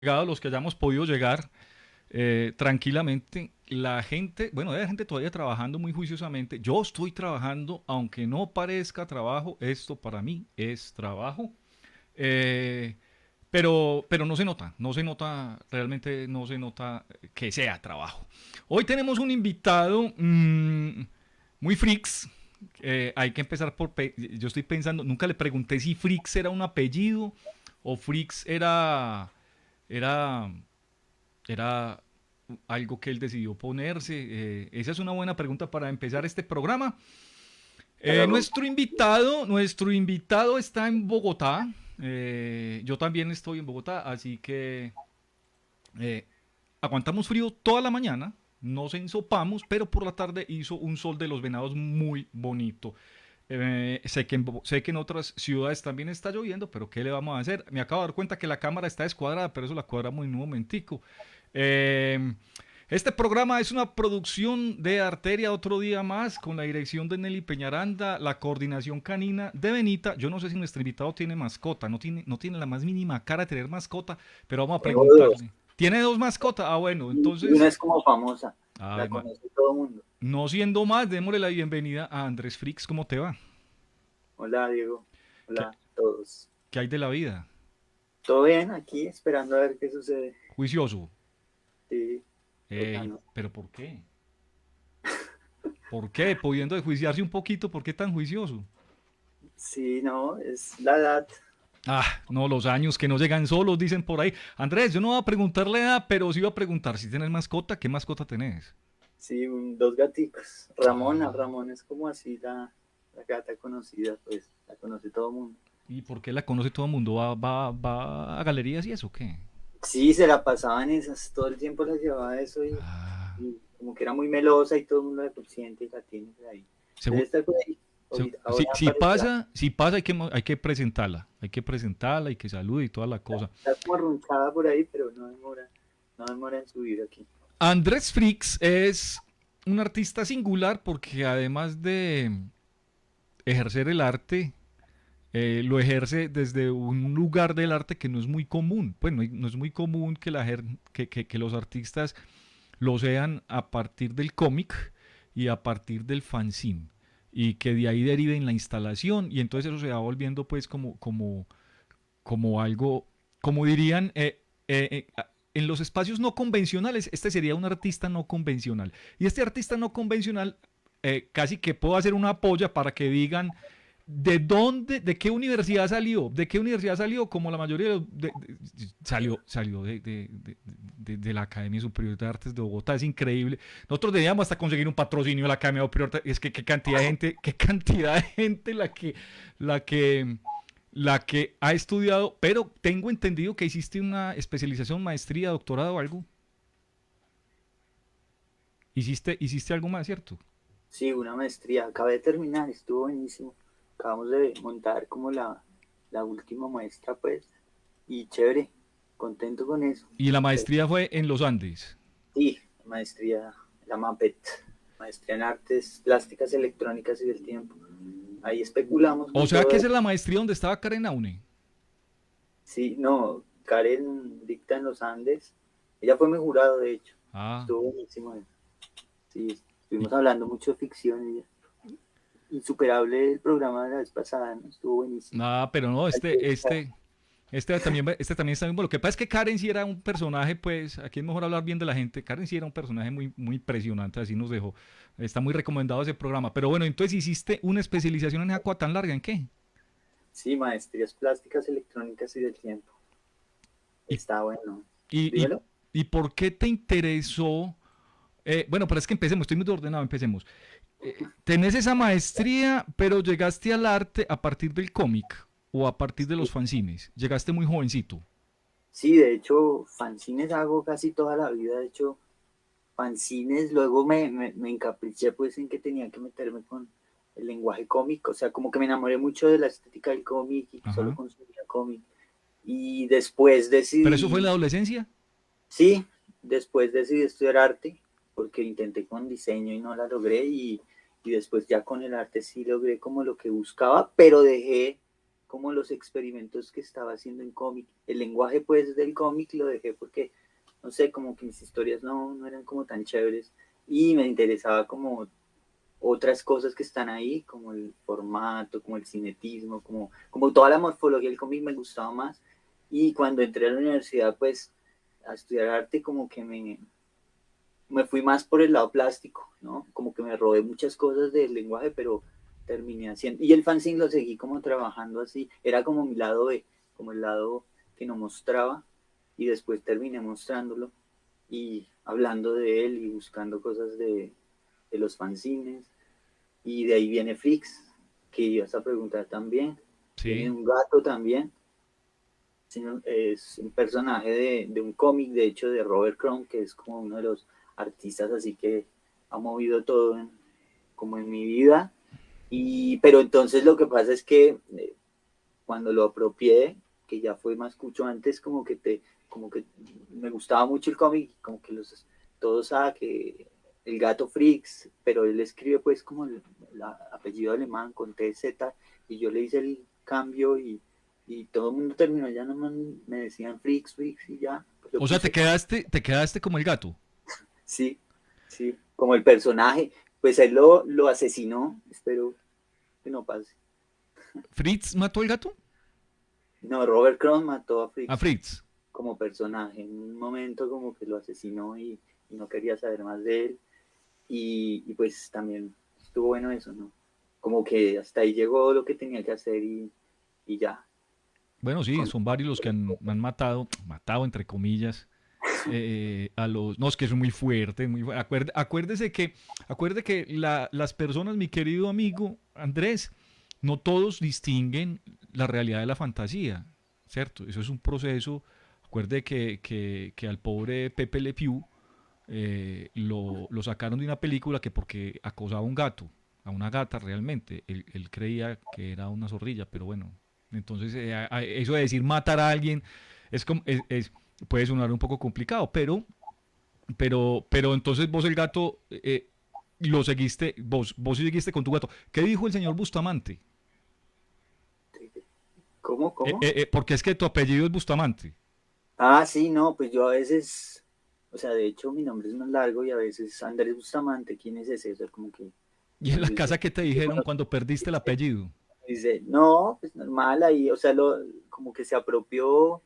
llegado, los que hayamos podido llegar tranquilamente, la gente, bueno, hay gente todavía trabajando muy juiciosamente. Yo estoy trabajando, aunque no parezca trabajo, esto para mí es trabajo. Eh, pero no se nota, realmente no se nota que sea trabajo. Hoy tenemos un invitado muy freaks. Hay que empezar por, yo estoy pensando, nunca le pregunté si freaks era un apellido o freaks era, era algo que él decidió ponerse. Esa es una buena pregunta para empezar este programa. Nuestro invitado está en Bogotá. Yo también estoy en Bogotá, así que eh, aguantamos frío toda la mañana, nos ensopamos, pero por la tarde hizo un sol de los venados muy bonito. Sé que en otras ciudades también está lloviendo, pero ¿qué le vamos a hacer? Me acabo de dar cuenta que la cámara está descuadrada, pero eso la cuadramos en un momentico. Eh, este programa es una producción de Arteria Otro Día Más, con la dirección de Nelly Peñaranda, la coordinación canina de Benita. Yo no sé si nuestro invitado tiene mascota, no tiene la más mínima cara de tener mascota, pero vamos a Tengo dos. preguntarle. ¿Tiene dos mascotas? Ah, bueno, Y una entonces, es como famosa, ay, la conoce todo el mundo. no siendo más, démosle la bienvenida a Andrés Frix. ¿Cómo te va? Hola, Diego. ¿Qué, Hola a todos. qué hay de la vida? ¿Todo bien? Aquí esperando a ver qué sucede. Juicioso. Sí, tocando. ¿Pero por qué? ¿Por qué? Pudiendo juiciarse un poquito, ¿por qué tan juicioso? Sí, no, es la edad. Ah, no, los años que no llegan solos, dicen por ahí. Andrés, yo no voy a preguntar la edad, pero sí voy a preguntar si tienes mascota, ¿qué mascota tenés? Sí, dos gaticos. Ramona, Ah, Ramón es como así la gata conocida, pues la conoce todo el mundo. ¿y por qué la conoce todo el mundo? Va a galerías y eso, ¿qué? Sí, se la pasaba en esas, todo el tiempo la llevaba eso Ah, y como que era muy melosa y todo el mundo la consiente y la tiene por ahí. Debe seguro, estar por ahí. Ahora aparecerá. si pasa hay que presentarla, hay que salude y toda la cosa. Está como arrunchada por ahí, pero no demora en subir aquí. Andrés Frix es un artista singular porque además de ejercer el arte, lo ejerce desde un lugar del arte que no es muy común. Pues no es muy común que, que los artistas lo sean a partir del cómic y a partir del fanzine. Y que de ahí deriven la instalación y entonces eso se va volviendo pues como algo, como dirían, en los espacios no convencionales, este sería un artista no convencional. Y este artista no convencional, casi que puedo hacer una polla para que digan de dónde, de qué universidad salió, de qué universidad salió, como la mayoría salió de la Academia Superior de Artes de Bogotá, es increíble. Nosotros debíamos hasta conseguir un patrocinio de la Academia Superior de Artes, es que qué cantidad de gente la que la que ha estudiado, pero tengo entendido que hiciste una especialización, maestría, doctorado o algo. Hiciste algo más, ¿cierto? Sí, una maestría. Acabé de terminar, estuvo buenísimo. Acabamos de montar como la última muestra, pues. Y chévere, contento con eso. Y la maestría fue en los Andes. Sí, maestría, la MAPET, maestría en artes plásticas, electrónicas y del tiempo. Ahí especulamos O con sea todo que esa eso. es la maestría donde estaba Karen Aune. Sí, no, Karen dicta en los Andes. Ella fue mi jurado, de hecho. Ah, Estuvo buenísimo. Sí, y, estuvimos hablando mucho de ficción y insuperable el programa de la vez pasada, ¿no? Estuvo buenísimo. nada, pero no, Hay que buscar. este también está bien bueno. Lo que pasa es que Karen sí era un personaje, pues, aquí es mejor hablar bien de la gente. Karen sí era un personaje muy impresionante, así nos dejó. Está muy recomendado ese programa. Pero bueno, entonces hiciste una especialización en esa cosa tan larga, ¿en qué? Sí, maestrías plásticas, electrónicas y del tiempo. ¿Y, Está bueno. y, y, Dímelo. y por qué te interesó? Bueno, pero es que empecemos, estoy muy ordenado, empecemos. Tenés esa maestría, pero llegaste al arte a partir del cómic o a partir de los Sí, fanzines. Llegaste muy jovencito. sí, de hecho, fanzines hago casi toda la vida. De hecho, fanzines, luego me encapriché pues en que tenía que meterme con el lenguaje cómico. O sea, como que me enamoré mucho de la estética del cómic y solo Ajá. consumía cómic. Y después ¿Pero eso fue en la decidí, adolescencia? sí, después decidí estudiar arte, porque intenté con diseño y no la logré. Y después ya con el arte sí logré como lo que buscaba, pero dejé como los experimentos que estaba haciendo en cómic. El lenguaje pues del cómic lo dejé porque, no sé, como que mis historias no eran como tan chéveres y me interesaba como otras cosas que están ahí, como el formato, como el cinetismo, como toda la morfología del cómic me gustaba más. Y cuando entré a la universidad, pues, a estudiar arte, como que me fui más por el lado plástico, ¿no? Como que me robé muchas cosas del lenguaje, pero terminé haciendo, y el fanzine lo seguí como trabajando así, era como mi lado B, como el lado que no mostraba, y después terminé mostrándolo, y hablando de él, y buscando cosas de los fanzines, y de ahí viene Flix, que ibas a preguntar también, viene Sí. un gato también, es un personaje de un cómic, de hecho, de Robert Crumb, que es como uno de los artistas así que ha movido todo como en mi vida. Pero entonces lo que pasa es que cuando lo apropié, que ya fue más cucho antes, como que me gustaba mucho el cómic, como que todos saben que el gato Frix, pero él escribe pues como el apellido alemán con TZ, y yo le hice el cambio y todo el mundo terminó, ya nomás me decían Frix, Frix y ya, pues lo O sea, puse. te quedaste como el gato. Sí, sí, como el personaje, pues él lo asesinó, espero que no pase. ¿Fritz mató al gato? No, Robert Crumb mató a A Frix Fritz. como personaje. En un momento como que lo asesinó y no quería saber más de él. Y pues también estuvo bueno eso, ¿no? Como que hasta ahí llegó lo que tenía que hacer y ya. Bueno, sí, Con, son varios los que han matado entre comillas, a los... No, es que es muy fuerte, muy fuerte. Acuérdese que las personas, mi querido amigo Andrés, no todos distinguen la realidad de la fantasía, ¿cierto? Eso es un proceso. Acuerde que al pobre Pepe Le Pew lo sacaron de una película que porque acosaba a un gato, a una gata realmente. Él creía que era una zorrilla, pero bueno. Entonces, eso de decir matar a alguien es como, puede sonar un poco complicado, pero entonces vos el gato lo seguiste, vos sí seguiste con tu gato. ¿Qué dijo el señor Bustamante? ¿Cómo? ¿Cómo? Porque es que tu apellido es Bustamante. Ah, sí, no, pues yo a veces, o sea, de hecho mi nombre es más largo y a veces Andrés Bustamante, ¿quién es ese? O sea, como que Y en uno la dice, casa que te yo dijeron conozco, cuando perdiste el apellido. dice, no, pues normal ahí, o sea, como que se apropió,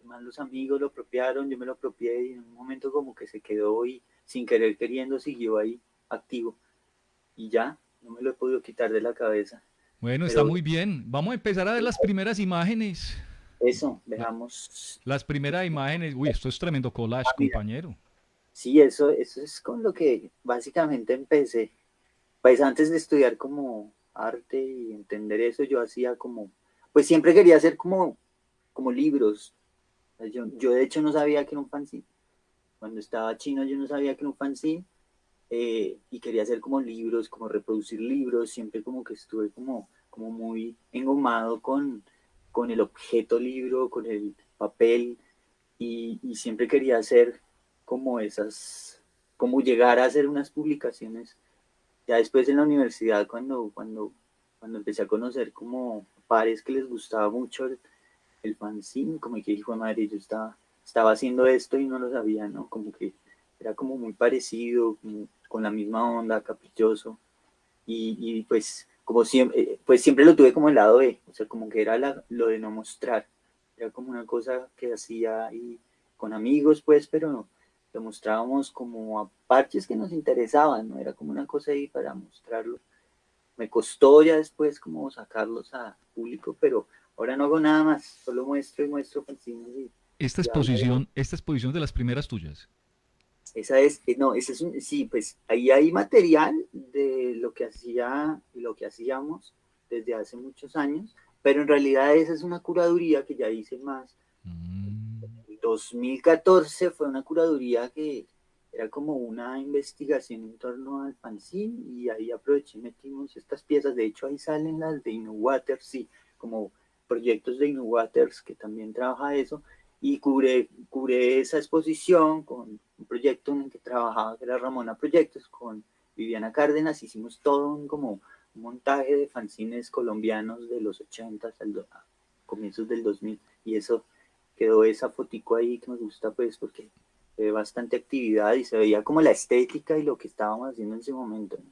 más los amigos lo apropiaron, yo me lo apropié y en un momento como que se quedó y sin querer queriendo siguió ahí activo y ya, no me lo he podido quitar de la cabeza. Bueno, está Pero muy bien. Vamos a empezar a ver las primeras imágenes. eso, La- veamos. las primeras imágenes. Uy, esto es tremendo collage, Ah, mira, compañero. sí, eso es con lo que básicamente empecé. Pues antes de estudiar como arte y entender eso, yo hacía como, pues siempre quería hacer como libros. Yo de hecho no sabía que era un fanzine. Cuando estaba chino yo no sabía que era un fanzine y quería hacer como libros, como reproducir libros. Siempre como que estuve como muy engomado con el objeto libro, con el papel y siempre quería hacer como como llegar a hacer unas publicaciones. Ya después en la universidad, cuando empecé a conocer como pares que les gustaba mucho el fanzine, como que hijo de madre, yo estaba haciendo esto y no lo sabía, ¿no? Como que era como muy parecido, como con la misma onda, caprichoso, y pues como siempre, pues siempre lo tuve como el lado B, o sea, como que era lo de no mostrar, era como una cosa que hacía y con amigos, pues, pero lo mostrábamos como a parches que nos interesaban, ¿no? Era como una cosa ahí para mostrarlo. Me costó ya después como sacarlos a público, pero ahora no hago nada más, solo muestro y muestro fanzines y hablo de... Esta exposición de las primeras tuyas. Esa es, no, ese es sí, pues ahí hay material de lo que hacía y lo que hacíamos desde hace muchos años, pero en realidad esa es una curaduría que ya hice más. Mm. En 2014 fue una curaduría que era como una investigación en torno al fanzine y ahí aproveché y metimos estas piezas. De hecho, ahí salen las de Inu Waters, sí, como proyectos de Inu Waters que también trabaja eso. Y cubre esa exposición con un proyecto en el que trabajaba, que era Ramona Proyectos, con Viviana Cárdenas. Hicimos todo un montaje de fanzines colombianos de los 80 a comienzos del 2000, y eso quedó esa fotico ahí que me gusta pues porque ve bastante actividad y se veía como la estética y lo que estábamos haciendo en ese momento, ¿no?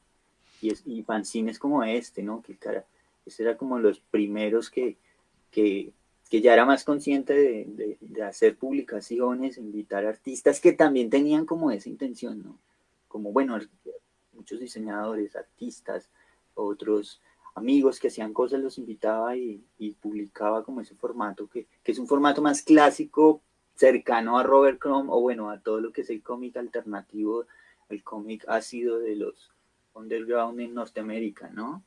Y fanzines como este, ¿no? Que cara, este era como los primeros que, que ya era más consciente de hacer publicaciones, invitar artistas que también tenían como esa intención, ¿no? Como, bueno, muchos diseñadores, artistas, otros amigos que hacían cosas, los invitaba y publicaba como ese formato, que es un formato más clásico, cercano a Robert Crumb, o bueno, a todo lo que es el cómic alternativo, el cómic ácido de los underground en Norteamérica, ¿no?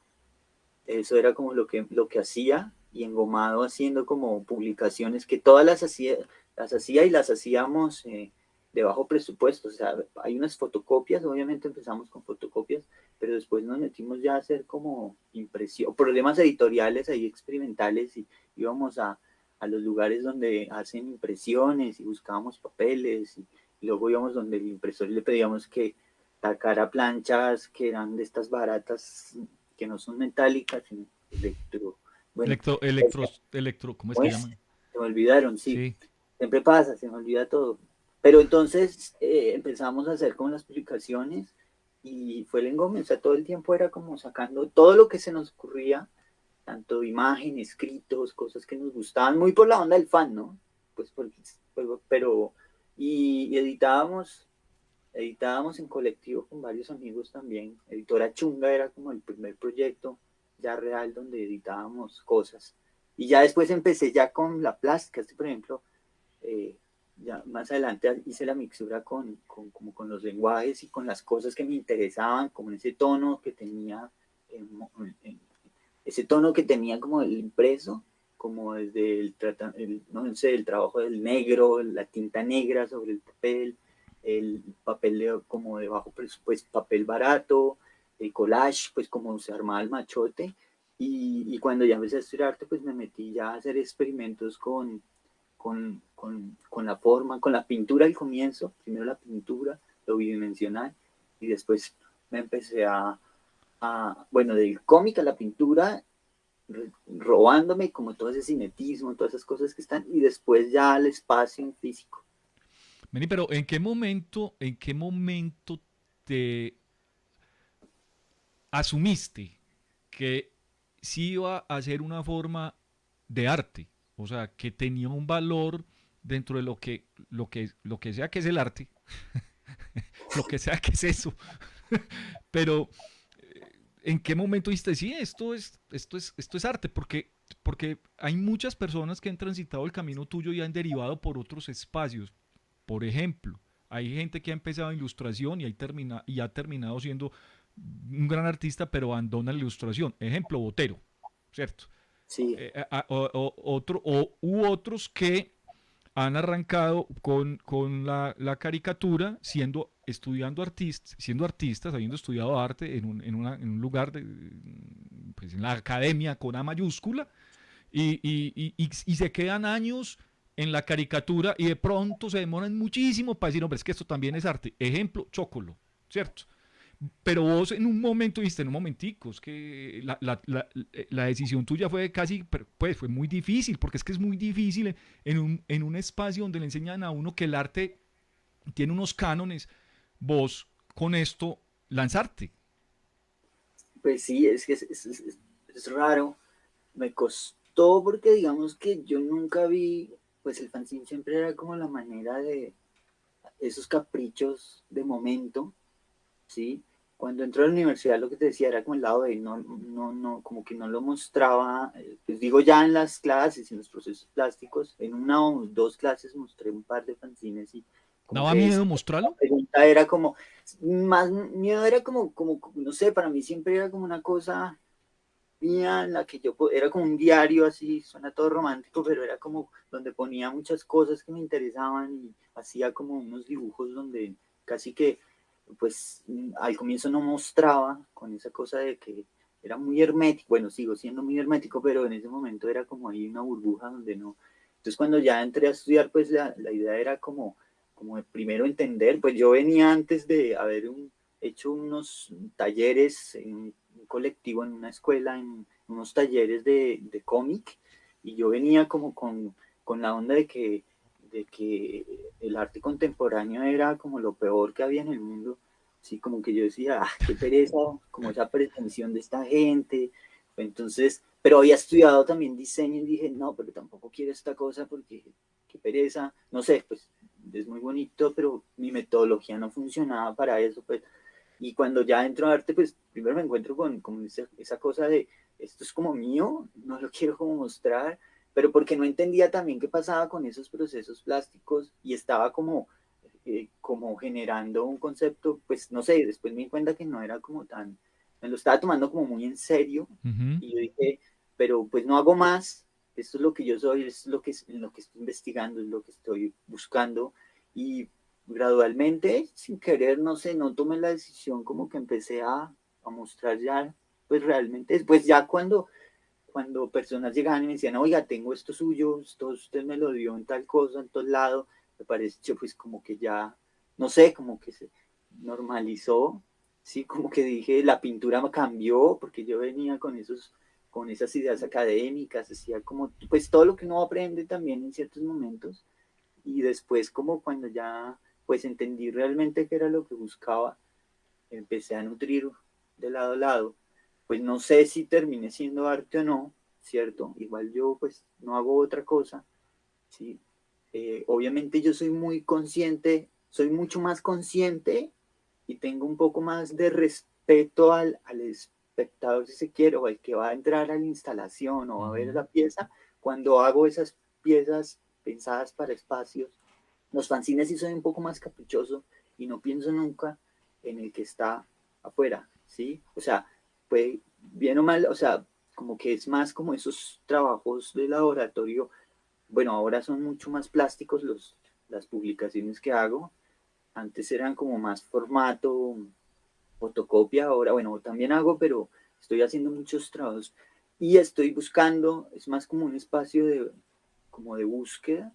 Eso era como lo que hacía, y Engomado haciendo como publicaciones que todas las hacía y las hacíamos de bajo presupuesto. O sea, hay unas fotocopias, obviamente empezamos con fotocopias, pero después nos metimos ya a hacer como impresión, problemas editoriales ahí experimentales, y íbamos a los lugares donde hacen impresiones y buscábamos papeles, y luego íbamos donde el impresor le pedíamos que tacara planchas que eran de estas baratas, que no son metálicas, sino bueno, ¿Cómo es ¿cómo que es? llaman? Se me olvidaron, sí, Sí. siempre pasa, se me olvida todo. Pero entonces empezamos a hacer como las publicaciones, y fue el engome, o sea, todo el tiempo era como sacando todo lo que se nos ocurría, tanto imagen, escritos, cosas que nos gustaban, muy por la onda del fan, ¿no? Pues, pero, y editábamos en colectivo con varios amigos también. Editora Chunga era como el primer proyecto ya real donde editábamos cosas. Y ya después empecé ya con la plástica. Por ejemplo, eh, ya más adelante hice la mixtura como con los lenguajes y con las cosas que me interesaban, como ese tono que tenía, ese tono que tenía como el impreso, como desde no sé, el trabajo del negro, la tinta negra sobre el papel como de bajo presupuesto, papel barato, el collage, pues como se armaba el machote. Y cuando ya empecé a estudiar arte, pues me metí ya a hacer experimentos con la forma, con la pintura al comienzo, primero la pintura, lo bidimensional, y después me empecé bueno, del cómic a la pintura, robándome como todo ese cinetismo, todas esas cosas que están, y después ya al espacio en físico. Vení, pero ¿en qué momento te asumiste que sí iba a ser una forma de arte? O sea, que tenía un valor dentro de lo que sea que es el arte, lo que sea que es eso. Pero, ¿en qué momento dijiste, sí, esto es arte? Porque hay muchas personas que han transitado el camino tuyo y han derivado por otros espacios. Por ejemplo, hay gente que ha empezado en ilustración y ha terminado siendo un gran artista, pero abandona la ilustración. Ejemplo, Botero, ¿cierto? Sí, U otros que han arrancado con la caricatura, siendo artistas, habiendo estudiado arte en un lugar, pues en la academia con A mayúscula, y se quedan años en la caricatura y de pronto se demoran muchísimo para decir, hombre, es que esto también es arte. Ejemplo, Chocolo, ¿cierto? Pero vos en un momento dijiste, en un momentico, es que la decisión tuya fue casi, pues fue muy difícil, porque es que es muy difícil en un espacio donde le enseñan a uno que el arte tiene unos cánones, vos con esto lanzarte. pues sí, es que es raro. Me costó porque digamos que yo nunca vi, pues el fanzine siempre era como la manera de esos caprichos de momento, ¿sí? Cuando entré a la universidad, lo que te decía era como el lado de no, no, no, como que no lo mostraba, pues digo ya en las clases, en los procesos plásticos, en una o dos clases mostré un par de fanzines, y como ¿Daba que miedo la mostrarlo? pregunta era como, más miedo era como, no sé, para mí siempre era como una cosa mía en la que yo era como un diario así, suena todo romántico, pero era como donde ponía muchas cosas que me interesaban, y hacía como unos dibujos donde casi que, pues al comienzo no mostraba, con esa cosa de que era muy hermético, bueno, sigo siendo muy hermético, pero en ese momento era como ahí una burbuja donde no. Entonces cuando ya entré a estudiar, pues la idea era como primero entender, pues yo venía antes de haber hecho unos talleres en un colectivo, en una escuela, en unos talleres de cómic, y yo venía como con la onda de que el arte contemporáneo era como lo peor que había en el mundo. Sí, como que yo decía, ah, qué pereza, como esa pretensión de esta gente. Entonces, pero había estudiado también diseño y dije, no, pero tampoco quiero esta cosa porque qué pereza. No sé, pues es muy bonito, pero mi metodología no funcionaba para eso, pues. Y cuando ya entro a arte, pues primero me encuentro con esa cosa de, esto es como mío, no lo quiero como mostrar, pero porque no entendía también qué pasaba con esos procesos plásticos y estaba como generando un concepto, pues no sé, después me di cuenta que no era como tan, me lo estaba tomando como muy en serio Ujú. y yo dije, pero pues no hago más, esto es lo que yo soy, es en lo que estoy investigando, es lo que estoy buscando y gradualmente, sin querer, no sé, no tomé la decisión, como que empecé a mostrar ya, pues realmente, pues ya cuando personas llegaban y me decían, oiga, tengo esto suyo, esto usted me lo dio en tal cosa, en tal lado, me parece pues como que ya, no sé, como que se normalizó, sí, como que dije, la pintura me cambió, porque yo venía con esas ideas académicas, decía como, pues todo lo que uno aprende también en ciertos momentos, y después como cuando ya, pues entendí realmente qué era lo que buscaba, empecé a nutrir de lado a lado, pues no sé si terminé siendo arte o no, ¿cierto? Igual yo pues no hago otra cosa, ¿sí? Obviamente yo soy muy consciente, soy mucho más consciente y tengo un poco más de respeto al espectador, si se quiere, o al que va a entrar a la instalación o a ver Ujú. la pieza, cuando hago esas piezas pensadas para espacios. Los fanzines sí soy un poco más caprichoso y no pienso nunca en el que está afuera, ¿sí? O sea, pues bien o mal, o sea, como que es más como esos trabajos de laboratorio. Bueno, ahora son mucho más plásticos las publicaciones que hago. Antes eran como más formato, fotocopia, ahora, bueno, también hago, pero estoy haciendo muchos trabajos y estoy buscando, es más como un espacio como de búsqueda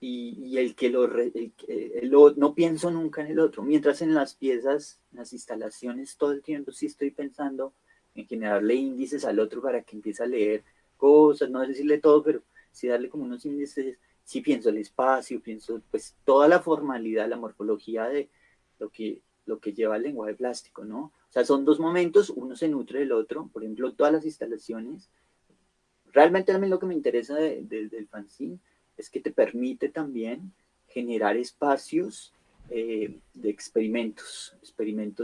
y el que no pienso nunca en el otro, mientras en las piezas, en las instalaciones, todo el tiempo sí estoy pensando en generarle índices al otro para que empiece a leer cosas, no decirle todo, pero sí darle como unos índices, sí pienso el espacio, pienso pues toda la formalidad, la morfología de lo que lleva el lenguaje plástico, ¿no? O sea, son dos momentos, uno se nutre del otro, por ejemplo, todas las instalaciones. Realmente a mí lo que me interesa del fanzine es que te permite también generar espacios de experimentos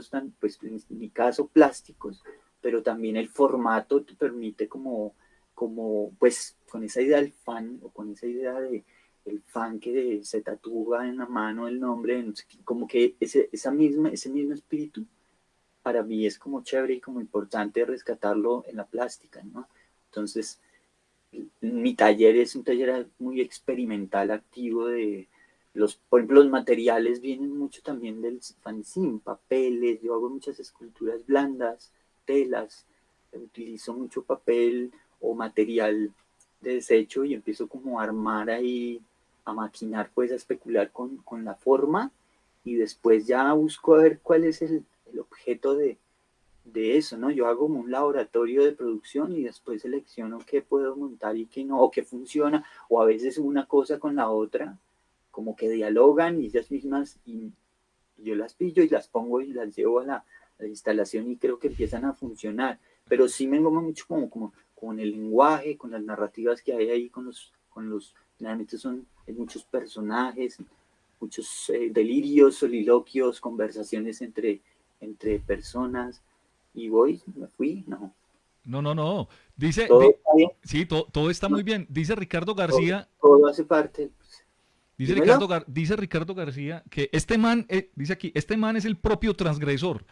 tan, pues en mi caso plásticos, pero también el formato te permite como pues con esa idea del fan o con esa idea de el fan que se tatúa en la mano el nombre, como que ese mismo espíritu para mí es como chévere y como importante rescatarlo en la plástica, ¿no? Entonces, mi taller es un taller muy experimental, activo por ejemplo, los materiales vienen mucho también del fanzine, papeles, yo hago muchas esculturas blandas, telas, utilizo mucho papel o material de desecho y empiezo como a armar ahí, a maquinar, pues a especular con la forma y después ya busco a ver cuál es el objeto de eso, ¿no? Yo hago como un laboratorio de producción y después selecciono qué puedo montar y qué no, o qué funciona, o a veces una cosa con la otra, como que dialogan y ellas mismas, y yo las pillo y las pongo y las llevo a la instalación y creo que empiezan a funcionar. Pero sí me engoma mucho como con el lenguaje, con las narrativas que hay ahí, realmente hay muchos personajes, muchos delirios, soliloquios, conversaciones entre personas y me fui, no, No, no, no. Dice, todo está bien, sí, todo está no, muy bien. Dice Ricardo todo, García, todo hace parte, pues, dímelo. Dice Ricardo García que este man, dice aquí, este man es el propio transgresor.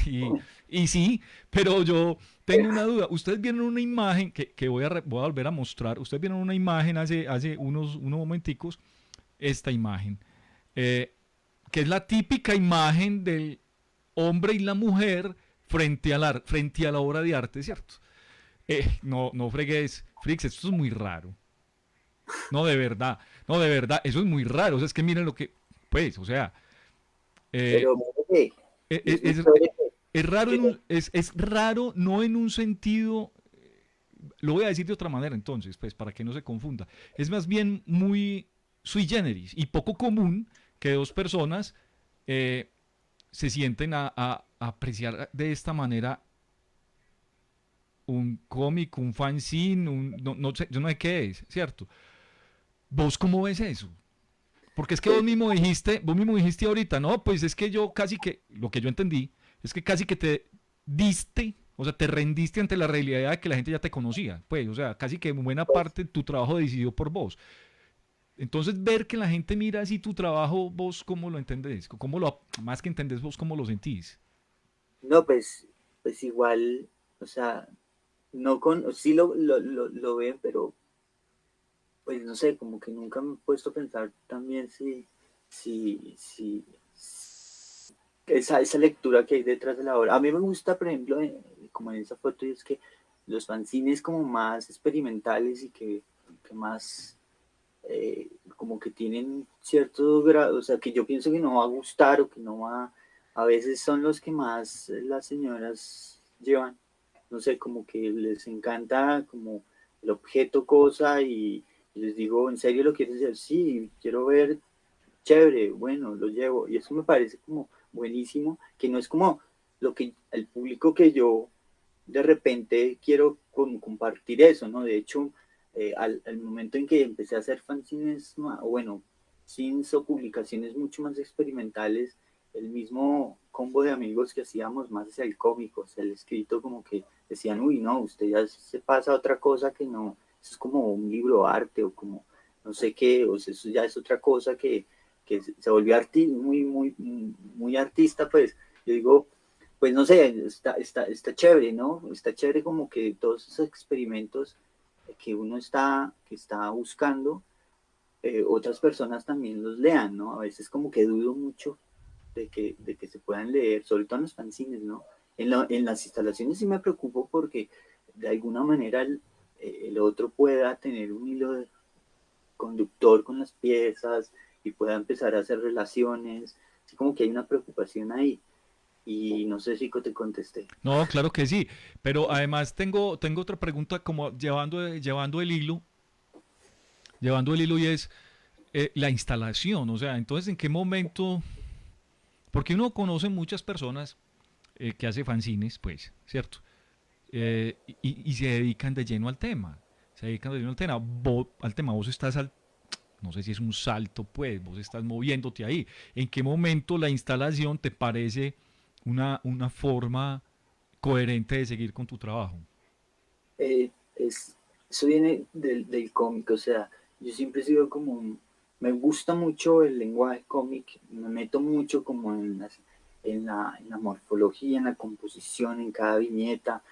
y, y sí, pero yo tengo una duda. Ustedes vieron una imagen que voy a volver a mostrar. Ustedes vieron una imagen hace unos momenticos. Esta imagen. eh, que es la típica imagen del hombre y la mujer frente a la obra de arte, ¿cierto? No, no fregues, Frix, esto es muy raro. No, de verdad, no, de verdad, eso es muy raro. O sea, es que miren lo que, pues, o sea, eh, Pero mire, eh, y es muy es, chévere, Es raro, Que es raro no en un sentido, lo voy a decir de otra manera entonces, pues para que no se confunda. Es más bien muy sui generis y poco común que dos personas eh, se sienten a apreciar de esta manera un cómic, un fanzine, no sé, yo no sé qué es, ¿cierto? ¿Vos cómo ves eso? Porque es que pues, vos mismo dijiste ahorita, no, pues es que yo casi que, lo que yo entendí, es que casi que te diste, o sea, te rendiste ante la realidad de que la gente ya te conocía, pues, o sea, casi que en buena pues, parte tu trabajo decidió por vos. Entonces, ver que la gente mira así tu trabajo, vos cómo lo entendés, más que entendés vos, cómo lo sentís. no, pues igual, o sea, no con, sí lo ven, pero pues no sé, como que nunca me he puesto a pensar también si esa lectura que hay detrás de la obra. A mí me gusta, por ejemplo, como en esa foto, es que los fanzines como más experimentales y que más como que tienen cierto grado, o sea, que yo pienso que no va a gustar o que no va, a veces son los que más las señoras llevan, no sé, como que les encanta como el objeto, cosa, y les digo, ¿en serio lo quieres hacer? Sí, quiero ver, chévere, bueno, lo llevo, y eso me parece como buenísimo, que no es como lo que el público que yo de repente quiero compartir eso, ¿no? De hecho, al momento en que empecé a hacer fanzines, o bueno, scenes o publicaciones mucho más experimentales, el mismo combo de amigos que hacíamos más hacia el cómico, hacia el escrito, como que decían, uy, no, usted ya se pasa a otra cosa que no, eso es como un libro de arte o como no sé qué, o sea, eso ya es otra cosa que se volvió muy artista, pues yo digo, pues no sé, está chévere, ¿no? Está chévere como que todos esos experimentos que uno que está buscando, otras personas también los lean, ¿no? A veces como que dudo mucho de que se puedan leer, sobre todo en los fanzines, ¿no? En las instalaciones sí me preocupo porque de alguna manera el otro pueda tener un hilo conductor con las piezas y pueda empezar a hacer relaciones, así como que hay una preocupación ahí. Y no sé si te contesté. No, claro que sí, pero además tengo otra pregunta como llevando el hilo y es la instalación, o sea, entonces, ¿en qué momento? Porque uno conoce muchas personas que hace fanzines, pues, ¿cierto? Y se dedican de lleno al tema. Se dedican de lleno al tema. Vos estás no sé si es un salto, pues, vos estás moviéndote ahí. ¿En qué momento la instalación te parece una forma coherente de seguir con tu trabajo? eh, es, eso viene del cómic, o sea, yo siempre he sido como me gusta mucho el lenguaje cómic, me meto mucho como en la morfología, en la composición, en cada viñeta,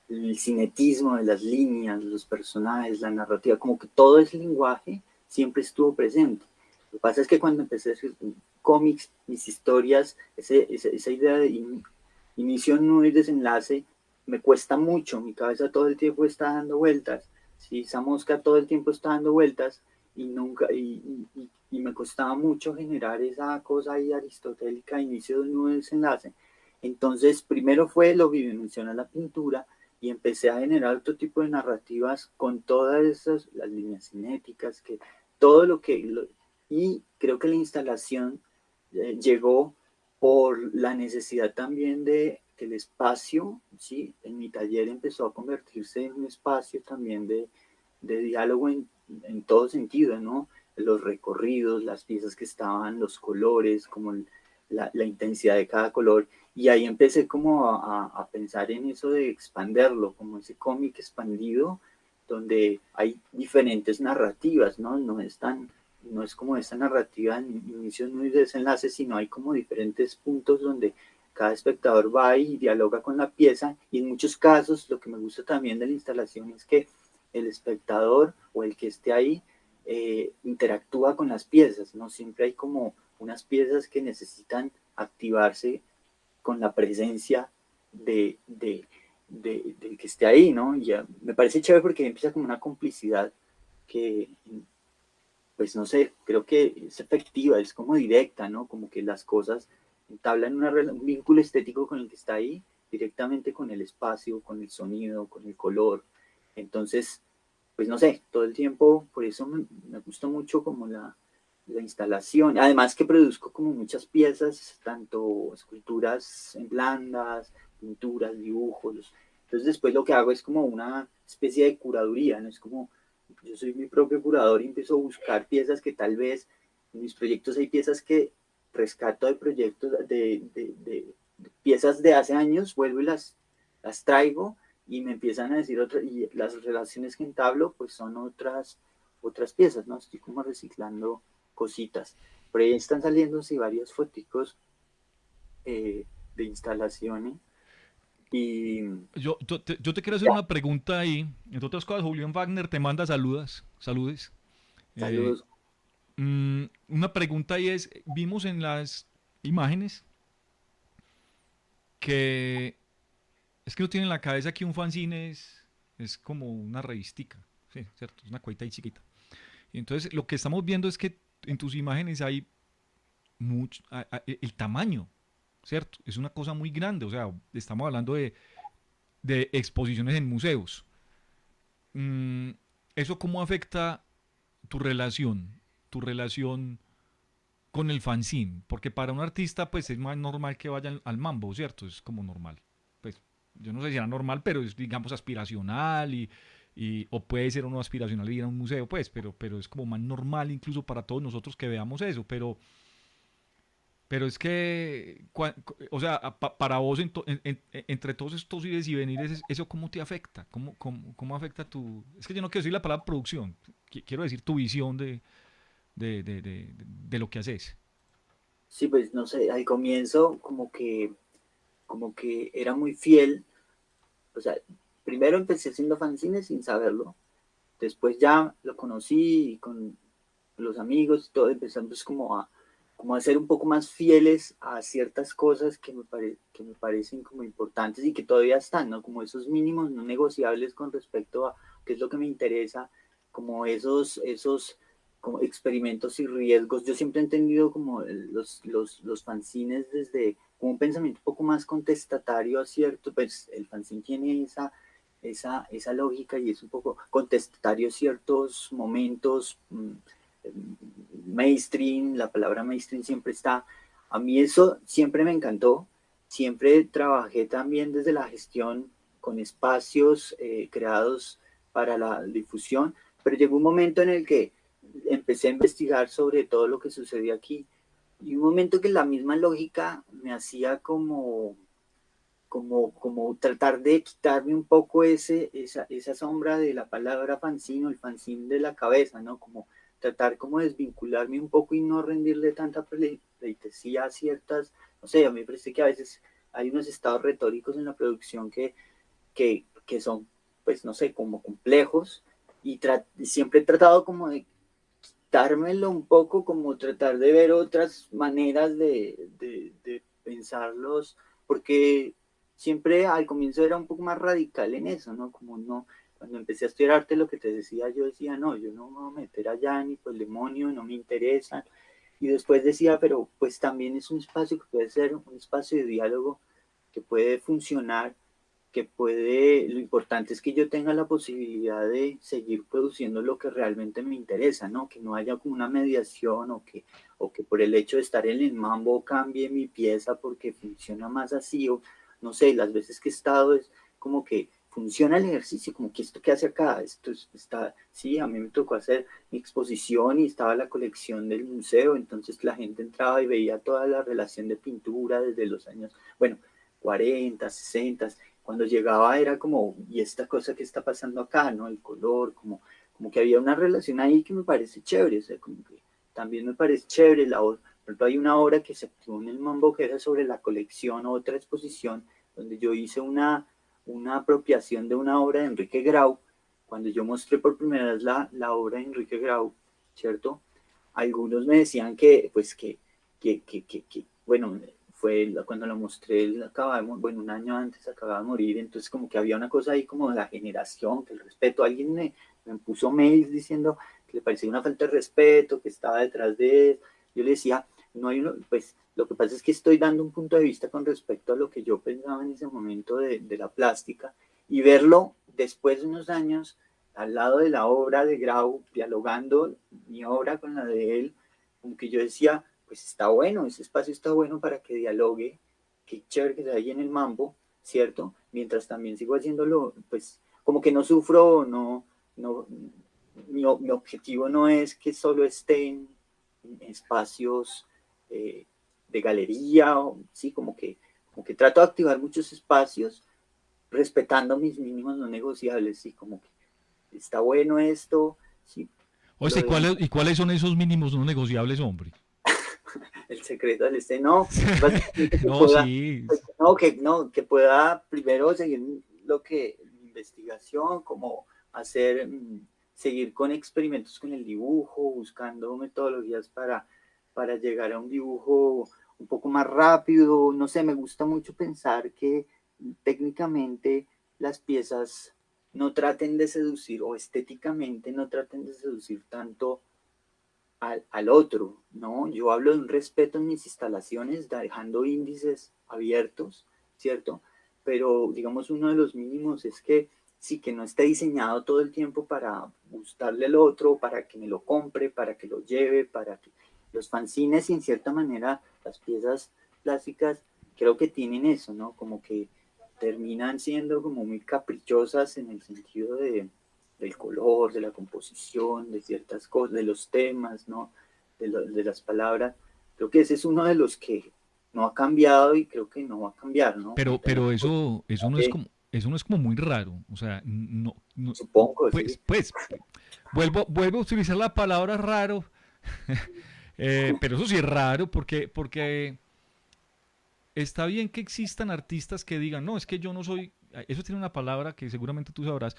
el cinetismo de las líneas, los personajes, la narrativa, como que todo ese lenguaje siempre estuvo presente. Lo que pasa es que cuando empecé a hacer cómics, mis historias, esa idea de inicio, nudo y desenlace, me cuesta mucho, mi cabeza todo el tiempo está dando vueltas, si esa mosca todo el tiempo está dando vueltas y nunca, y me costaba mucho generar esa cosa ahí aristotélica, inicio del nudo y desenlace. Entonces, primero fue lo que menciona la pintura, y empecé a generar otro tipo de narrativas con todas esas, las líneas cinéticas, que todo lo que, y creo que la instalación llegó por la necesidad también de que el espacio, ¿sí? En mi taller empezó a convertirse en un espacio también de diálogo en todo sentido, ¿no? Los recorridos, las piezas que estaban, los colores, como la intensidad de cada color. Y ahí empecé como a pensar en eso de expanderlo, como ese cómic expandido, donde hay diferentes narrativas, ¿no? No es como esta narrativa en inicio y desenlace, sino hay como diferentes puntos donde cada espectador va y dialoga con la pieza, y en muchos casos lo que me gusta también de la instalación es que el espectador o el que esté ahí interactúa con las piezas, ¿no? Siempre hay como unas piezas que necesitan activarse con la presencia del que esté ahí, ¿no? Y ya, me parece chévere porque empieza como una complicidad que, pues no sé, creo que es efectiva, es como directa, ¿no? Como que las cosas entablan un vínculo estético con el que está ahí, directamente con el espacio, con el sonido, con el color. Entonces, pues no sé, todo el tiempo, por eso me gusta mucho como la instalación. Además que produzco como muchas piezas, tanto esculturas en blandas, pinturas, dibujos. Entonces después lo que hago es como una especie de curaduría, ¿no? Es como yo soy mi propio curador y empiezo a buscar piezas que tal vez en mis proyectos hay piezas que rescato de proyectos de piezas de hace años, vuelvo y las traigo y me empiezan a decir otras, y las relaciones que entablo pues son otras piezas, ¿no? Estoy como reciclando cositas. Por ahí están saliendo sí, varios foticos de instalaciones y Yo te quiero hacer ya, una pregunta ahí. Entre otras cosas, Julián Wagner te manda saludes. Eh, saludos. una pregunta ahí es, vimos en las imágenes que es que no tiene en la cabeza que un fanzine es como una revistica, sí, cierto, es una cueta ahí chiquita. Y entonces lo que estamos viendo es que en tus imágenes hay mucho, el tamaño, ¿cierto? Es una cosa muy grande, o sea, estamos hablando de exposiciones en museos. Mm, ¿Eso cómo afecta tu relación con el fanzine? Porque para un artista, pues es más normal que vaya al mambo, ¿cierto? Es como normal. Pues yo no sé si era normal, pero es, digamos, aspiracional o puede ser uno aspiracional ir a un museo, pues, pero es como más normal incluso para todos nosotros que veamos eso. Pero es que, o sea, para vos, entre todos estos ires y venires, ¿eso cómo te afecta? ¿Cómo afecta tu...? Es que yo no quiero decir la palabra producción, quiero decir tu visión de lo que haces. Sí, pues no sé, al comienzo como que era muy fiel, o sea, primero empecé haciendo fanzines sin saberlo, después ya lo conocí y con los amigos y todo empezamos como a ser un poco más fieles a ciertas cosas que me parecen como importantes y que todavía están, ¿no? Como esos mínimos no negociables con respecto a qué es lo que me interesa, como esos como experimentos y riesgos. Yo siempre he entendido como los fanzines desde como un pensamiento un poco más contestatario a cierto, pues el fanzine tiene esa lógica y es un poco contestatario a ciertos momentos mainstream, la palabra mainstream siempre está. A mí eso siempre me encantó, siempre trabajé también desde la gestión con espacios creados para la difusión, pero llegó un momento en el que empecé a investigar sobre todo lo que sucedía aquí y un momento que la misma lógica me hacía como tratar de quitarme un poco esa sombra de la palabra fanzine o el fanzine de la cabeza, ¿no? Como tratar como de desvincularme un poco y no rendirle tanta pleitesía a ciertas, no sé, a mí me parece que a veces hay unos estados retóricos en la producción que son, pues, no sé, como complejos y siempre he tratado como de quitármelo un poco, como tratar de ver otras maneras de pensarlos, porque siempre al comienzo era un poco más radical en eso, ¿no? Como no, cuando empecé a estudiar arte, lo que te decía, yo decía, no, yo no me voy a meter allá ni por el demonio, no me interesa. Y después decía, pero pues también es un espacio que puede ser un espacio de diálogo que puede funcionar, lo importante es que yo tenga la posibilidad de seguir produciendo lo que realmente me interesa, ¿no? Que no haya como una mediación o que por el hecho de estar en el mambo cambie mi pieza porque funciona más así, o no sé, las veces que he estado es como que funciona el ejercicio, como que esto que hace acá, está, sí, a mí me tocó hacer mi exposición y estaba la colección del museo, entonces la gente entraba y veía toda la relación de pintura desde los años, bueno, 40, 60, cuando llegaba era como, ¿y esta cosa que está pasando acá, no? El color, como que había una relación ahí que me parece chévere, o sea, como que también me parece chévere la obra. Por ejemplo, hay una obra que se actuó en el Mambo que era sobre la colección, otra exposición, donde yo hice una apropiación de una obra de Enrique Grau, cuando yo mostré por primera vez la obra de Enrique Grau, ¿cierto? Algunos me decían que, pues bueno, cuando lo mostré, él acababa bueno, un año antes acababa de morir, entonces como que había una cosa ahí como de la generación, que el respeto, alguien me puso mails diciendo que le parecía una falta de respeto, que estaba detrás de él, yo le decía, no hay uno, pues Lo que pasa es que estoy dando un punto de vista con respecto a lo que yo pensaba en ese momento de la plástica y verlo después de unos años al lado de la obra de Grau, dialogando mi obra con la de él, como que yo decía, pues está bueno, ese espacio está bueno para que dialogue, qué chévere que sea ahí en el mambo, ¿cierto? Mientras también sigo haciéndolo, pues como que no sufro, no, mi objetivo no es que solo esté en espacios de galería, o, sí, como que trato de activar muchos espacios respetando mis mínimos no negociables, sí, como que está bueno esto, sí, O lo sea, de ¿y cuáles son esos mínimos no negociables, hombre? el secreto del no, básicamente que No, pueda, sí. que pueda primero seguir lo que investigación, como hacer, seguir con experimentos con el dibujo, buscando metodologías para llegar a un dibujo un poco más rápido, no sé, me gusta mucho pensar que técnicamente las piezas no traten de seducir o estéticamente no traten de seducir tanto al otro, ¿no? Yo hablo de un respeto en mis instalaciones, dejando índices abiertos, ¿cierto? Pero digamos uno de los mínimos es que sí, que no esté diseñado todo el tiempo para gustarle al otro, para que me lo compre, para que lo lleve, para que los fanzines y en cierta manera las piezas plásticas creo que tienen eso, ¿no? Como que terminan siendo como muy caprichosas en el sentido del color, de la composición, de ciertas cosas, de los temas, ¿no? De las palabras. Creo que ese es uno de los que no ha cambiado y creo que no va a cambiar, ¿no? Pero Tenemos que, eso no es como muy raro. O sea, no, no supongo, pues, sí. pues, vuelvo a utilizar la palabra raro, pero eso sí es raro porque está bien que existan artistas que digan, no, es que yo no soy, eso tiene una palabra que seguramente tú sabrás,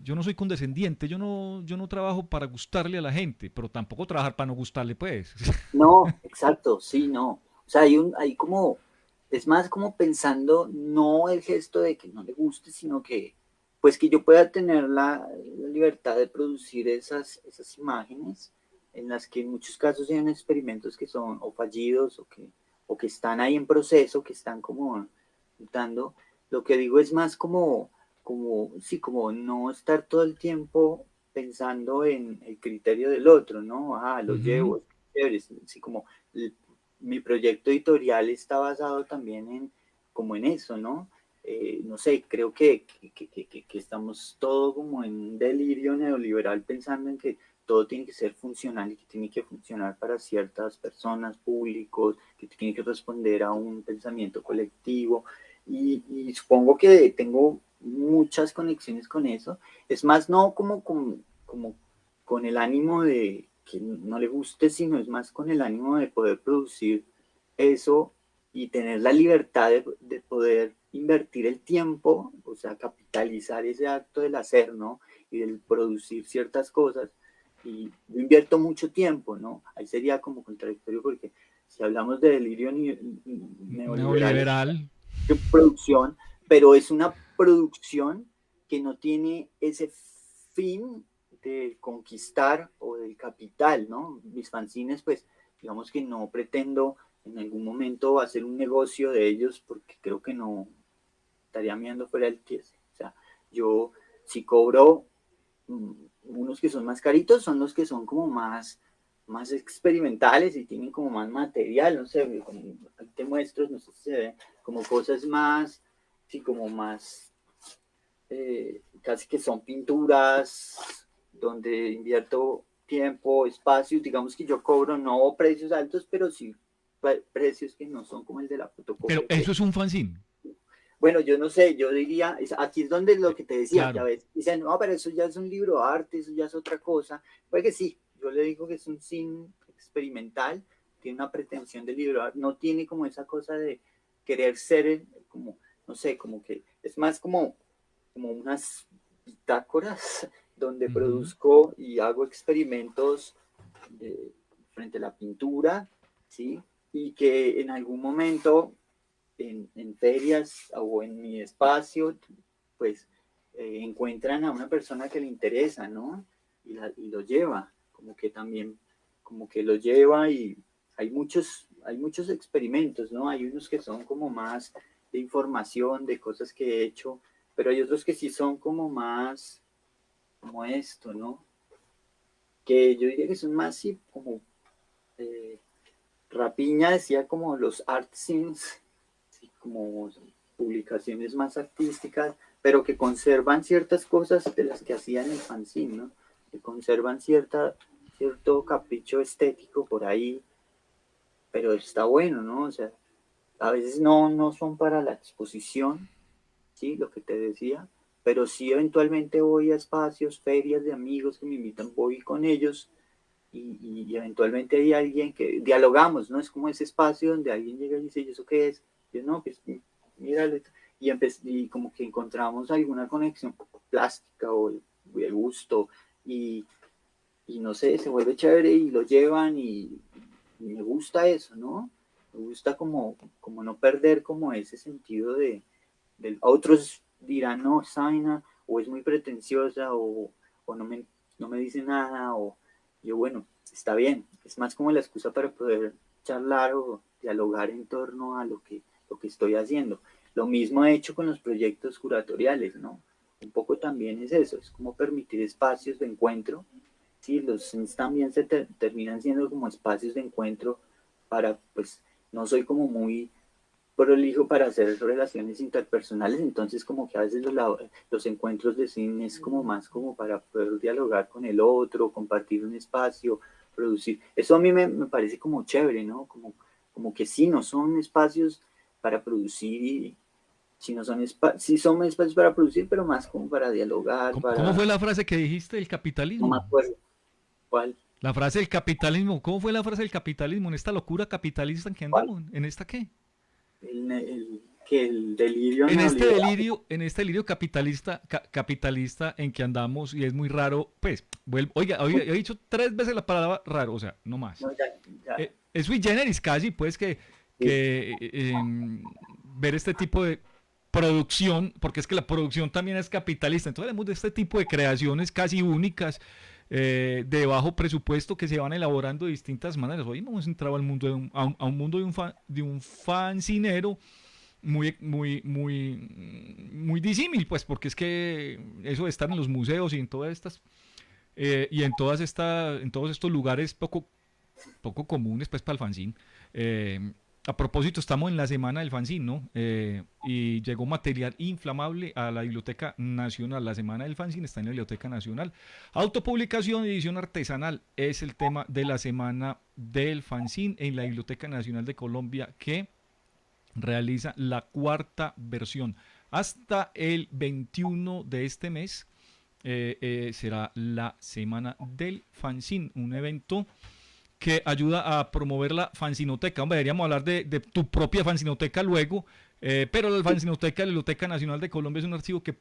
yo no soy condescendiente, yo no trabajo para gustarle a la gente, pero tampoco trabajar para no gustarle, pues. No, exacto, sí, no. O sea, hay como, es más como pensando no el gesto de que no le guste, sino que, pues que yo pueda tener la libertad de producir esas imágenes en las que en muchos casos hay experimentos que son o fallidos o que están ahí en proceso, que están como dando. Lo que digo es más sí, como no estar todo el tiempo pensando en el criterio del otro, ¿no? Ah, lo Ujú. llevo, chévere, sí, como el- mi proyecto editorial está basado también en, como en eso, ¿no? No sé, creo que estamos todo como en un delirio neoliberal pensando en que todo tiene que ser funcional y que tiene que funcionar para ciertas personas, públicos, que tiene que responder a un pensamiento colectivo. Y supongo que tengo muchas conexiones con eso. Es más, no como con el ánimo de que no le guste, sino es más con el ánimo de poder producir eso y tener la libertad de poder invertir el tiempo, o sea, capitalizar ese acto del hacer, ¿no? Y del producir ciertas cosas. Y yo invierto mucho tiempo, ¿no? Ahí sería como contradictorio porque si hablamos de delirio neoliberal, es Neoliberal. producción, pero es una producción que no tiene ese fin de conquistar o del capital, ¿no? Mis fanzines, pues, digamos que no pretendo en algún momento hacer un negocio de ellos porque creo que no estaría mirando fuera del pie. O sea, yo si cobro unos que son más caritos son los que son como más experimentales y tienen como más material, no sé, como, te muestro, no sé si se ve, como cosas más, sí, como más, casi que son pinturas donde invierto tiempo, espacio, digamos que yo cobro no precios altos, pero sí precios que no son como el de la Pero fotocopia eso que es un fanzine. bueno, yo no sé, yo diría, aquí es donde lo que te decía, que a Claro. veces dicen, no, pero eso ya es un libro de arte, eso ya es otra cosa. Puede que sí, yo le digo que es un cine experimental, tiene una pretensión de libro de arte, no tiene como esa cosa de querer ser como, no sé, como que es más como unas bitácoras donde Ujú. produzco y hago experimentos frente a la pintura, ¿sí? Y que en algún momento en ferias o en mi espacio, pues encuentran a una persona que le interesa, ¿no? Y lo lleva, como que también, como que lo lleva y hay muchos, hay muchos experimentos, ¿no? Hay unos que son como más de información, de cosas que he hecho, pero hay otros que sí son como más, como esto, ¿no? Que yo diría que son más, sí, como eh, Rapiña decía como los art scenes, sí, como publicaciones más artísticas, pero que conservan ciertas cosas de las que hacían el fanzine, ¿no? Que conservan cierto capricho estético por ahí, pero está bueno, ¿no? O sea, a veces no son para la exposición, ¿sí? Lo que te decía, pero sí eventualmente voy a espacios, ferias de amigos que me invitan, voy con ellos y eventualmente hay alguien que dialogamos, ¿no? Es como ese espacio donde alguien llega y dice, ¿y eso qué es? Yo no, pues míralo. Y como que encontramos alguna conexión plástica o de gusto y, y no sé, se vuelve chévere y lo llevan y me gusta eso, ¿no? Me gusta como no perder como ese sentido otros dirán, no, esa vaina o es muy pretenciosa o no me dice nada o yo, bueno, está bien, es más como la excusa para poder charlar o dialogar en torno a lo que estoy haciendo. Lo mismo he hecho con los proyectos curatoriales, ¿no? Un poco también es eso, es como permitir espacios de encuentro. Sí, los Sims también terminan siendo como espacios de encuentro para, pues, no soy como muy prolijo para hacer relaciones interpersonales, entonces como que a veces los encuentros de cine es como más como para poder dialogar con el otro, compartir un espacio, producir. Eso a mí me parece como chévere, ¿no? Como que sí, no son espacios para producir, si no son, sí son espacios para producir, pero más como para dialogar, ¿Cómo fue para, la frase que dijiste del no me capitalismo? acuerdo cuál, La frase del capitalismo, ¿cómo fue la frase del capitalismo en esta locura capitalista en que cuál, andamos? ¿En esta qué? que el delirio neoliberal. En este delirio capitalista en que andamos y es muy raro, pues, oiga, he dicho 3 veces la palabra raro, o sea, no más. No, ya, ya, Es sui generis casi, pues, sí, ver este tipo de producción, porque es que la producción también es capitalista, entonces hablamos de este tipo de creaciones casi únicas, de bajo presupuesto que se van elaborando de distintas maneras. Hoy hemos entrado al mundo a un mundo de un fancinero muy disímil, pues, porque es que eso de estar en los museos y en todas estas, en todos estos lugares poco comunes, pues, para el fanzine. A propósito, estamos en la semana del fanzine, ¿no? Y llegó material inflamable a la Biblioteca Nacional. La semana del fanzine está en la Biblioteca Nacional. Autopublicación, edición artesanal es el tema de la semana del fanzine en la Biblioteca Nacional de Colombia, que realiza la cuarta versión. Hasta el 21 de este mes será la semana del fanzine, un evento que ayuda a promover la fanzinoteca. Hombre, deberíamos hablar de tu propia fanzinoteca luego, pero la fanzinoteca de la Biblioteca Nacional de Colombia es un archivo que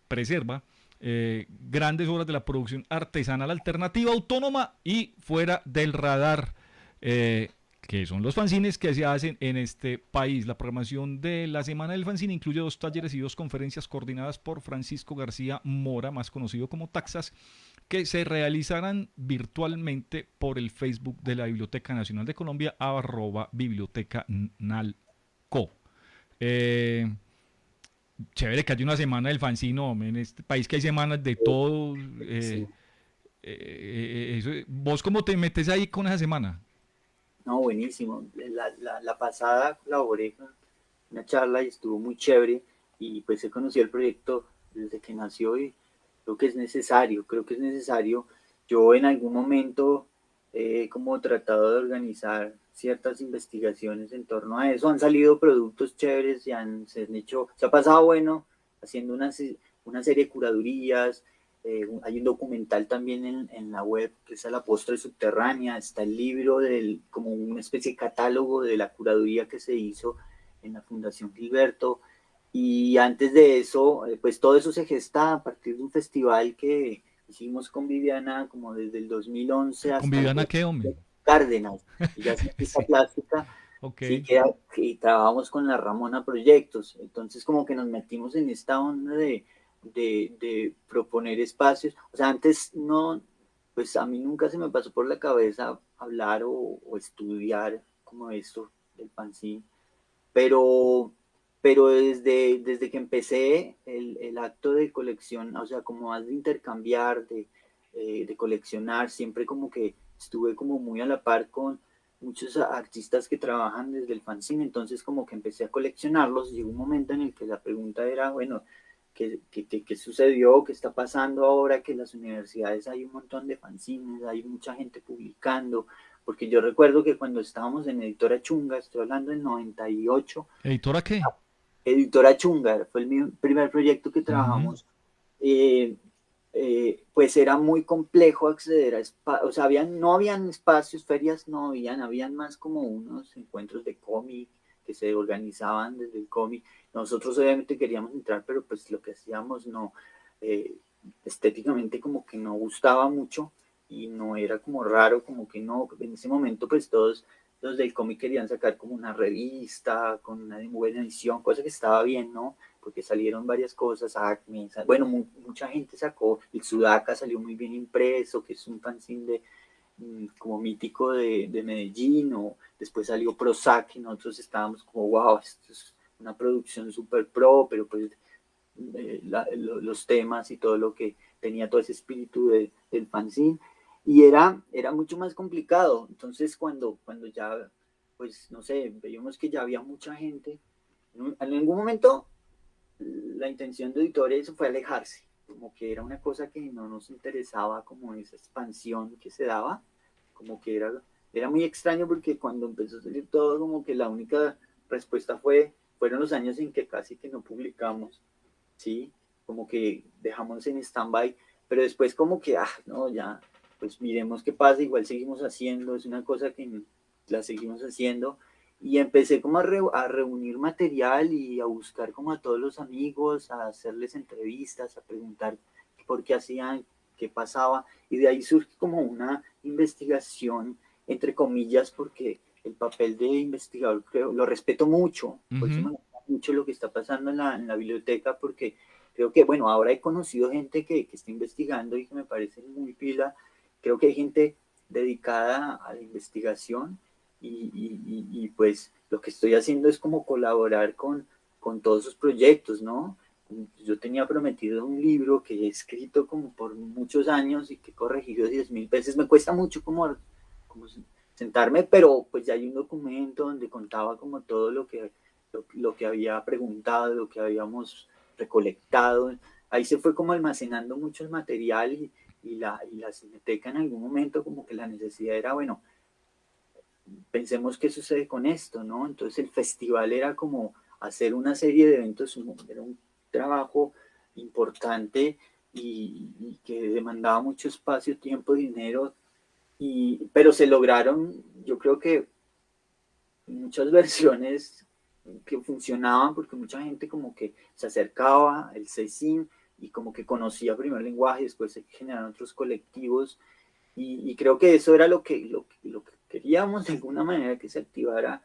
preserva grandes obras de la producción artesanal alternativa, autónoma y fuera del radar, que son los fanzines que se hacen en este país. La programación de la Semana del Fanzine incluye 2 talleres y 2 conferencias coordinadas por Francisco García Mora, más conocido como Taxas, que se realizarán virtualmente por el Facebook de la Biblioteca Nacional de Colombia, @Biblioteca Nalco. Eh, Chévere que haya una semana del fanzino, en este país que hay semanas de todo. sí. ¿Vos cómo te metes ahí con esa semana? No, buenísimo. La pasada colaboré con una charla y estuvo muy chévere y pues he conocido el proyecto desde que nació y creo que es necesario. Yo en algún momento he como tratado de organizar ciertas investigaciones en torno a eso. Han salido productos chéveres se han hecho, se ha pasado bueno haciendo una serie de curadurías, hay un documental también en la web que es a la postre subterránea, está el libro como una especie de catálogo de la curaduría que se hizo en la Fundación Gilberto. Y antes de eso, pues todo eso se gesta a partir de un festival que hicimos con Viviana como desde el 2011 ¿Con hasta el Viviana qué, hombre? Cárdenas. Ella es artista Sí, plástica, ok. sí, que trabajamos con la Ramona Proyectos. Entonces como que nos metimos en esta onda de proponer espacios. O sea, antes no, pues a mí nunca se me pasó por la cabeza hablar o estudiar como esto del fanzine, pero, pero desde que empecé el acto de colección, o sea, como más de intercambiar, de coleccionar, siempre como que estuve como muy a la par con muchos artistas que trabajan desde el fanzine, entonces como que empecé a coleccionarlos. Llegó un momento en el que la pregunta era, bueno, ¿qué sucedió? ¿Qué está pasando ahora que en las universidades hay un montón de fanzines, hay mucha gente publicando? Porque yo recuerdo que cuando estábamos en Editora Chunga, estoy hablando del 98, ¿Editora qué? Editora Chunga fue mi primer proyecto que Ujú. trabajamos, eh, pues era muy complejo acceder o sea, no habían espacios, ferias no habían más como unos encuentros de cómic que se organizaban desde el cómic. Nosotros obviamente queríamos entrar, pero pues lo que hacíamos no, eh, estéticamente como que no gustaba mucho y no era como raro, como que no, en ese momento pues todos los del cómic querían sacar como una revista con una buena edición, cosa que estaba bien, ¿no? Porque salieron varias cosas, Acme, bueno, mucha gente sacó, el Sudaca salió muy bien impreso, que es un fanzine como mítico de Medellín, o después salió Prozac y nosotros estábamos como, wow, esto es una producción súper pro, pero pues los temas y todo lo que tenía, todo ese espíritu del fanzine, y era mucho más complicado. Entonces cuando ya, pues no sé, veíamos que ya había mucha gente, en algún momento la intención de editores fue alejarse, como que era una cosa que no nos interesaba, como esa expansión que se daba, como que era muy extraño porque cuando empezó a salir todo, como que la única respuesta fueron los años en que casi que no publicamos, ¿sí? Como que dejamos en stand-by, pero después como que, no, ya, pues miremos qué pasa, igual seguimos haciendo, es una cosa que la seguimos haciendo, y empecé como a reunir material y a buscar como a todos los amigos, a hacerles entrevistas, a preguntar por qué hacían, qué pasaba, y de ahí surge como una investigación, entre comillas, porque el papel de investigador creo, lo respeto mucho, por eso Ujú. me gusta mucho lo que está pasando en la biblioteca, porque creo que, bueno, ahora he conocido gente que está investigando y que me parece muy pila, creo que hay gente dedicada a la investigación pues lo que estoy haciendo es como colaborar con todos sus proyectos, ¿no? Yo tenía prometido un libro que he escrito como por muchos años y que he corregido 10.000 veces. Me cuesta mucho como sentarme, pero pues ya hay un documento donde contaba como todo lo que había preguntado, lo que habíamos recolectado. Ahí se fue como almacenando mucho el material y la cineteca en algún momento como que la necesidad era, bueno, pensemos qué sucede con esto, ¿no? Entonces el festival era como hacer una serie de eventos, era un trabajo importante y que demandaba mucho espacio, tiempo, dinero, pero se lograron, yo creo que muchas versiones que funcionaban porque mucha gente como que se acercaba al CECIN y como que conocía primero el lenguaje, después se generaron otros colectivos y creo que eso era lo que queríamos de alguna manera, que se activara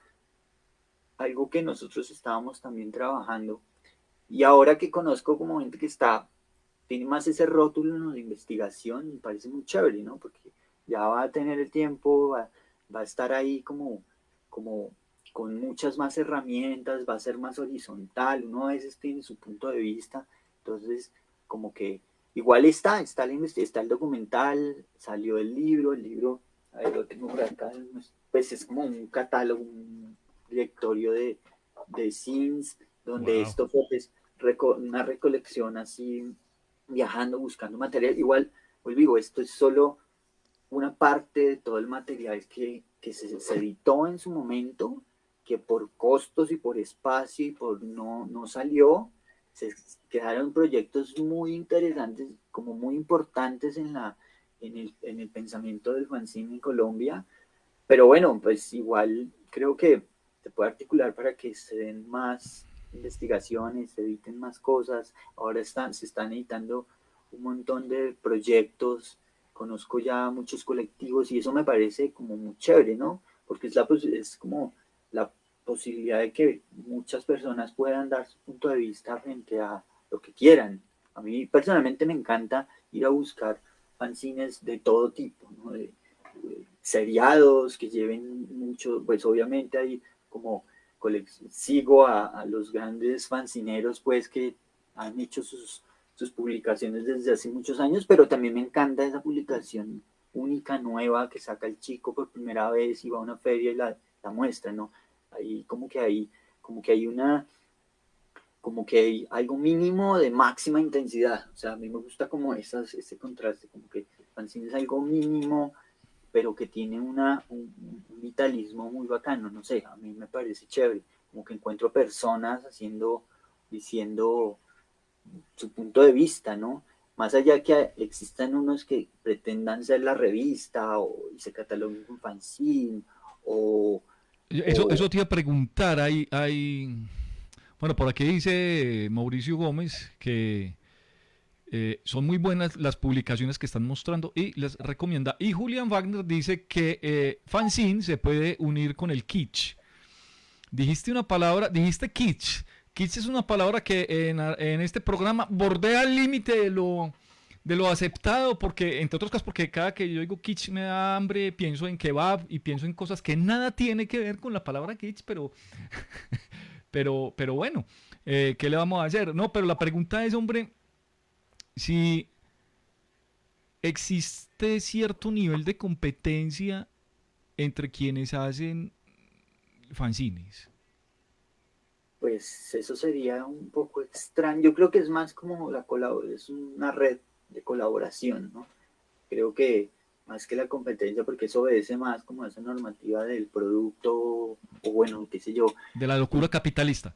algo que nosotros estábamos también trabajando. Y ahora que conozco como gente que tiene más ese rótulo de investigación, me parece muy chévere, ¿no? Porque ya va a tener el tiempo, va a estar ahí como con muchas más herramientas, va a ser más horizontal, uno a veces tiene su punto de vista, entonces como que igual está el documental, salió el libro, a ver, lo tengo por acá, pues es como un catálogo, un directorio de scenes, donde Wow. esto fue pues, una recolección así, viajando, buscando material. Igual, pues digo, esto es solo una parte de todo el material que se editó en su momento, que por costos y por espacio y por no salió, se quedaron proyectos muy interesantes, como muy importantes en el pensamiento del fanzine en Colombia, pero bueno, pues igual creo que se puede articular para que se den más investigaciones, se editen más cosas. Ahora se están editando un montón de proyectos, conozco ya muchos colectivos y eso me parece como muy chévere, ¿no? Porque es como la posibilidad de que muchas personas puedan dar su punto de vista frente a lo que quieran. A mí personalmente me encanta ir a buscar fanzines de todo tipo, ¿no? seriados, que lleven mucho, pues obviamente hay como sigo a los grandes fanzineros pues que han hecho sus publicaciones desde hace muchos años, pero también me encanta esa publicación única, nueva, que saca el chico por primera vez y va a una feria y la muestra, ¿no? Ahí como que hay una, como que hay algo mínimo de máxima intensidad. O sea, a mí me gusta como ese contraste, como que el fanzine es algo mínimo, pero que tiene un vitalismo muy bacano. No sé, a mí me parece chévere. Como que encuentro personas diciendo su punto de vista, ¿no? Más allá que existan unos que pretendan ser la revista y se cataloguen como fanzine o, o Eso te iba a preguntar, bueno, por aquí dice Mauricio Gómez que son muy buenas las publicaciones que están mostrando y les recomienda. Y Julian Wagner dice que fanzine se puede unir con el kitsch. Dijiste una palabra, dijiste kitsch. Kitsch es una palabra que en este programa bordea el límite de lo aceptado, porque, entre otras cosas, porque cada que yo digo kitsch me da hambre, pienso en kebab y pienso en cosas que nada tiene que ver con la palabra kitsch, pero bueno, ¿qué le vamos a hacer? No, pero la pregunta es, hombre, si existe cierto nivel de competencia entre quienes hacen fanzines. pues eso sería un poco extraño. Yo creo que es más como es una red de colaboración, ¿no? Creo que más que la competencia, porque eso obedece más como a esa normativa del producto, o bueno, qué sé yo, De la locura capitalista.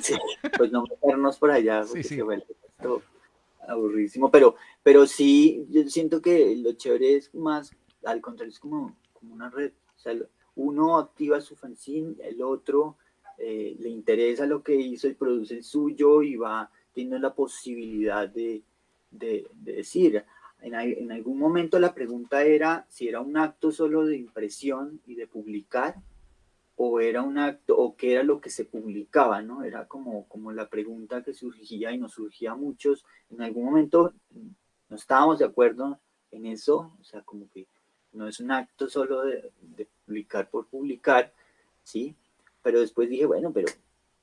sí, pues no meternos por allá, Sí, porque se sí. vuelve esto aburridísimo, pero sí, yo siento que lo chévere es más, al contrario, es como una red. O sea, uno activa su fanzine, el otro le interesa lo que hizo y produce el suyo y va teniendo la posibilidad de decir. En algún momento la pregunta era si era un acto solo de impresión y de publicar, o era un acto, o qué era lo que se publicaba, ¿no? Era como la pregunta que surgía y nos surgía a muchos. En algún momento no estábamos de acuerdo en eso, o sea, como que no es un acto solo de publicar por publicar, ¿sí? Pero después dije, bueno, pero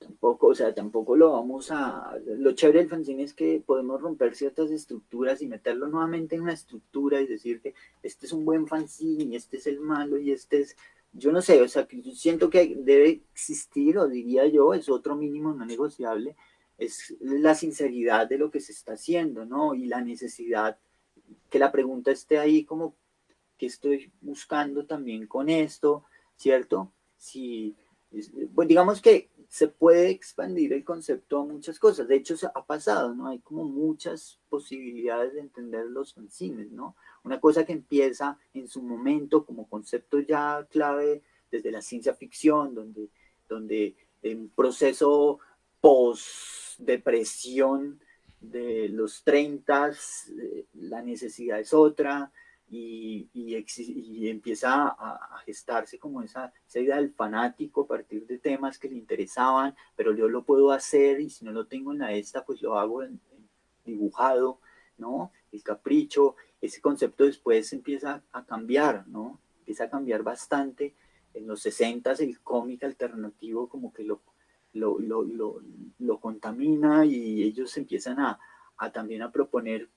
tampoco, o sea, tampoco lo vamos a... Lo chévere del fanzine es que podemos romper ciertas estructuras y meterlo nuevamente en una estructura y decir que este es un buen fanzine y este es el malo y este es... Yo no sé, o sea, que yo siento que debe existir, o diría yo, es otro mínimo no negociable, es la sinceridad de lo que se está haciendo, ¿no? Y la necesidad, que la pregunta esté ahí como, ¿qué estoy buscando también con esto? ¿Cierto? Si, pues digamos que se puede expandir el concepto a muchas cosas. De hecho, se ha pasado, ¿no? Hay como muchas posibilidades de entender los fanzines, ¿no? Una cosa que empieza en su momento como concepto ya clave desde la ciencia ficción, donde un proceso post-depresión de los 30, la necesidad es otra, y empieza a gestarse como esa idea del fanático a partir de temas que le interesaban, pero yo lo puedo hacer y si no lo tengo en la esta, pues lo hago en dibujado, ¿no? El capricho, ese concepto después empieza a cambiar, ¿no? Empieza a cambiar bastante. En los 60 el cómic alternativo como que lo, lo, lo, lo contamina y ellos empiezan también a proponer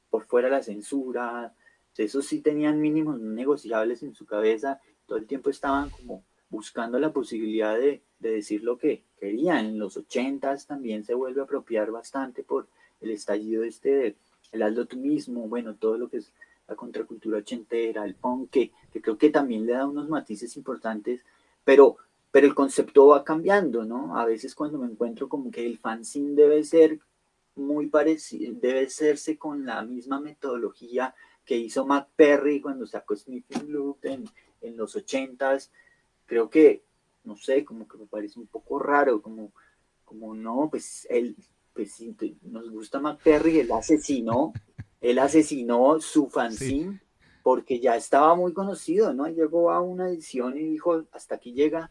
por fuera la censura. Esos sí tenían mínimos negociables en su cabeza, todo el tiempo estaban como buscando la posibilidad de decir lo que querían. En los 80 también se vuelve a apropiar bastante por el estallido el hazlo tú mismo, bueno, todo lo que es la contracultura ochentera, el punk, que creo que también le da unos matices importantes, pero, pero el concepto va cambiando, ¿no? A veces cuando me encuentro como que el fanzine debe ser muy parecido, debe hacerse con la misma metodología que hizo Matt Perry cuando sacó Sniffing Loop en los 80s. Creo que, no sé, como que me parece un poco raro, como no, pues él, pues si nos gusta Matt Perry, él asesinó su Sí. fanzine porque ya estaba muy conocido, ¿no? Llegó a una edición y dijo, hasta aquí llega.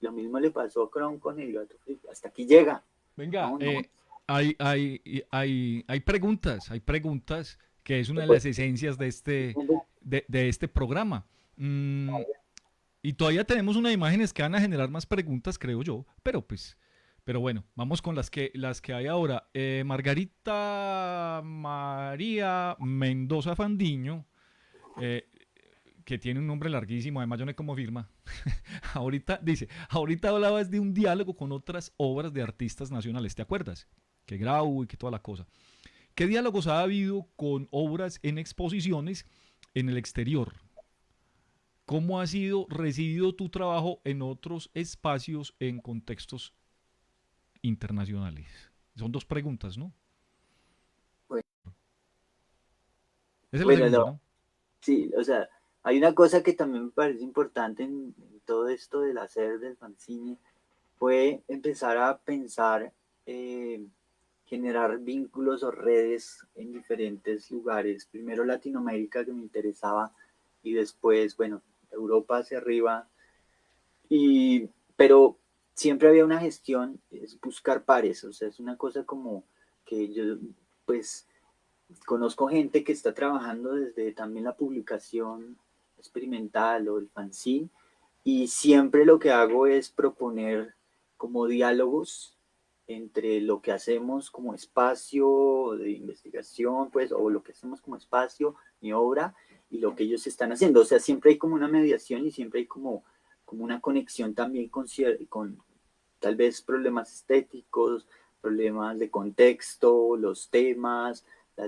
Lo mismo le pasó a Crown con el gato frito, hasta aquí llega. Venga, No, no, hay preguntas que es una de pues, las esencias de este programa. Mm, y todavía tenemos unas imágenes que van a generar más preguntas, creo yo, pero pues, pero bueno, vamos con las que hay ahora. Margarita María Mendoza Fandiño, eh, que tiene un nombre larguísimo, además yo no sé cómo firma. Ahorita dice, ahorita hablabas de un diálogo con otras obras de artistas nacionales, ¿te acuerdas? Que Grau y que toda la cosa. ¿Qué diálogos ha habido con obras en exposiciones en el exterior? ¿Cómo ha sido recibido tu trabajo en otros espacios en contextos internacionales? Son dos preguntas, ¿no? Bueno, Esa es la bueno, segunda, no, ¿no? sí, o sea, hay una cosa que también me parece importante en todo esto del hacer del fanzine, fue empezar a pensar, eh, generar vínculos o redes en diferentes lugares. Primero Latinoamérica, que me interesaba, y después, bueno, Europa hacia arriba. Y, pero siempre había una gestión, es buscar pares, o sea, es una cosa como que yo, pues, conozco gente que está trabajando desde también la publicación experimental o el fanzine, y siempre lo que hago es proponer como diálogos entre lo que hacemos como espacio de investigación, pues, o lo que hacemos como espacio, mi obra, y lo que ellos están haciendo. O sea, siempre hay como una mediación y siempre hay como una conexión también con tal vez problemas estéticos, problemas de contexto, los temas, la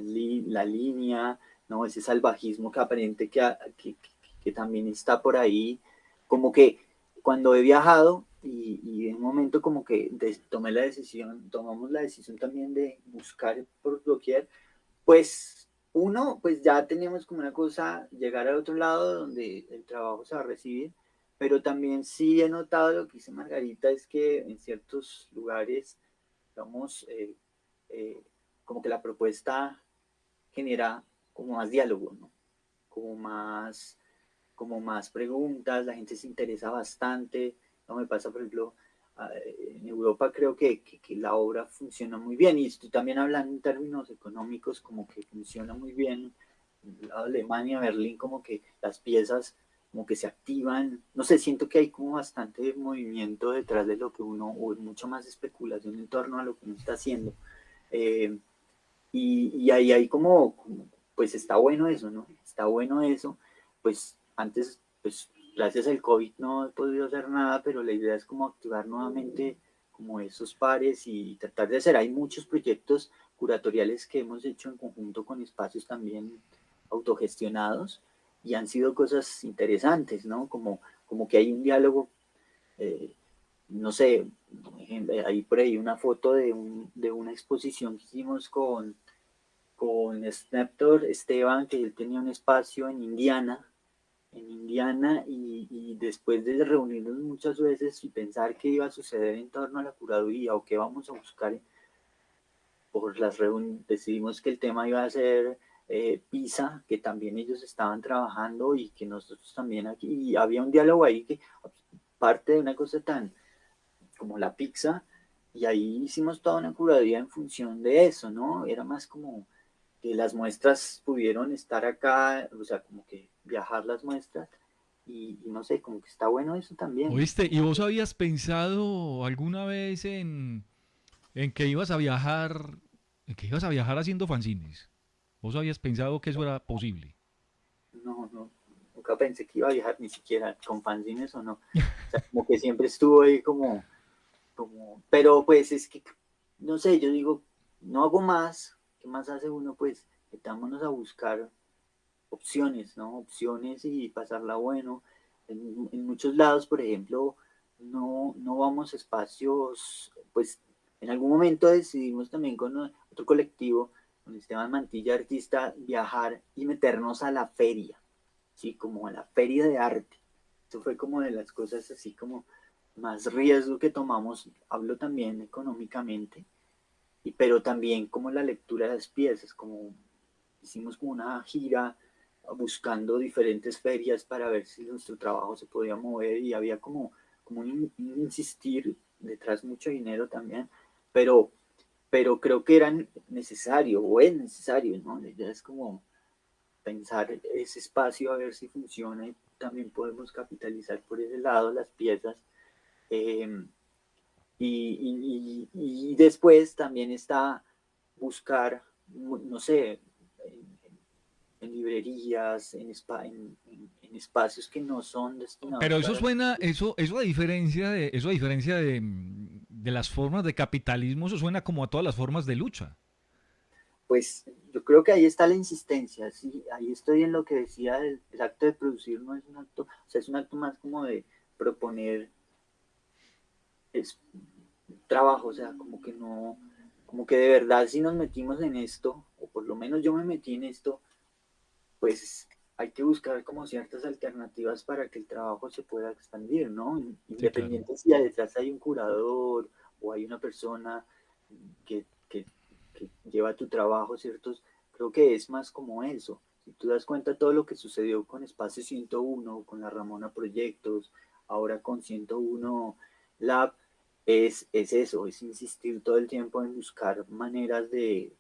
línea, ¿no? Ese salvajismo que aparente que también está por ahí. Como que cuando he viajado y en un momento como que tomé la decisión, tomamos la decisión también de buscar por doquier, pues uno, pues ya tenemos como una cosa, llegar al otro lado donde el trabajo se va a recibir, pero también sí he notado lo que dice Margarita, es que en ciertos lugares, digamos, eh, como que la propuesta genera como más diálogo, ¿no? Como más, como más preguntas, la gente se interesa bastante, no me pasa, por ejemplo, en Europa creo que la obra funciona muy bien y estoy también hablando en términos económicos como que funciona muy bien. En Alemania, Berlín, como que las piezas como que se activan, no sé, siento que hay como bastante movimiento detrás de lo que uno, o mucho más especulación en torno a lo que uno está haciendo. Eh, y ahí hay pues está bueno eso, ¿no? Está bueno eso. Pues antes, pues gracias al COVID no he podido hacer nada, pero la idea es como activar nuevamente como esos pares y tratar de hacer. Hay muchos proyectos curatoriales que hemos hecho en conjunto con espacios también autogestionados y han sido cosas interesantes, ¿no? Como que hay un diálogo, eh, no sé, hay por ahí una foto de una exposición que hicimos con Snaptor Esteban, que él tenía un espacio en Indiana y después de reunirnos muchas veces y pensar qué iba a suceder en torno a la curaduría o qué vamos a buscar, por las decidimos que el tema iba a ser PISA, que también ellos estaban trabajando y que nosotros también aquí, y había un diálogo ahí que parte de una cosa tan como la pizza, y ahí hicimos toda una curaduría en función de eso, ¿no? Era más como que las muestras pudieron estar acá, o sea, como que viajar las muestras, y no sé, como que está bueno eso también. ¿Oíste? ¿Y vos habías pensado alguna vez en que ibas a viajar, en que ibas a viajar haciendo fanzines? ¿Vos habías pensado que eso era posible? No, no, nunca pensé que iba a viajar ni siquiera con fanzines o no. O sea, como que siempre estuvo ahí pero pues es que, no sé, yo digo, no hago más, ¿qué más hace uno? Pues metámonos a buscar opciones, ¿no? Opciones y pasarla bueno. En muchos lados, por ejemplo, no vamos a espacios, pues en algún momento decidimos también con otro colectivo, con Esteban Mantilla, artista, viajar y meternos a la feria, ¿sí? Como a la feria de arte. Eso fue como de las cosas así como más riesgo que tomamos, hablo también económicamente, pero también como la lectura de las piezas, como hicimos como una gira buscando diferentes ferias para ver si nuestro trabajo se podía mover y había como un insistir detrás mucho dinero también, pero, pero creo que era necesario o es necesario, ¿no? La idea es como pensar ese espacio a ver si funciona también podemos capitalizar por ese lado las piezas. Eh, y después también está buscar, no sé, en librerías, en espacios que no son destinados Pero eso para... suena, eso a diferencia de las formas de capitalismo, eso suena como a todas las formas de lucha. Pues yo creo que ahí está la insistencia, sí, ahí estoy en lo que decía, el acto de producir no es un acto, o sea, es un acto más como de proponer es, trabajo, o sea, como que no, como que de verdad si nos metimos en esto, o por lo menos yo me metí en esto, pues hay que buscar como ciertas alternativas para que el trabajo se pueda expandir, ¿no? Sí, claro. Independiente si detrás hay un curador o hay una persona que, que, que lleva tu trabajo, ¿ciertos? Creo que es más como eso. Si tú das cuenta todo lo que sucedió con Espacio 101, con la Ramona Proyectos, ahora con 101 Lab, es eso, es insistir todo el tiempo en buscar maneras de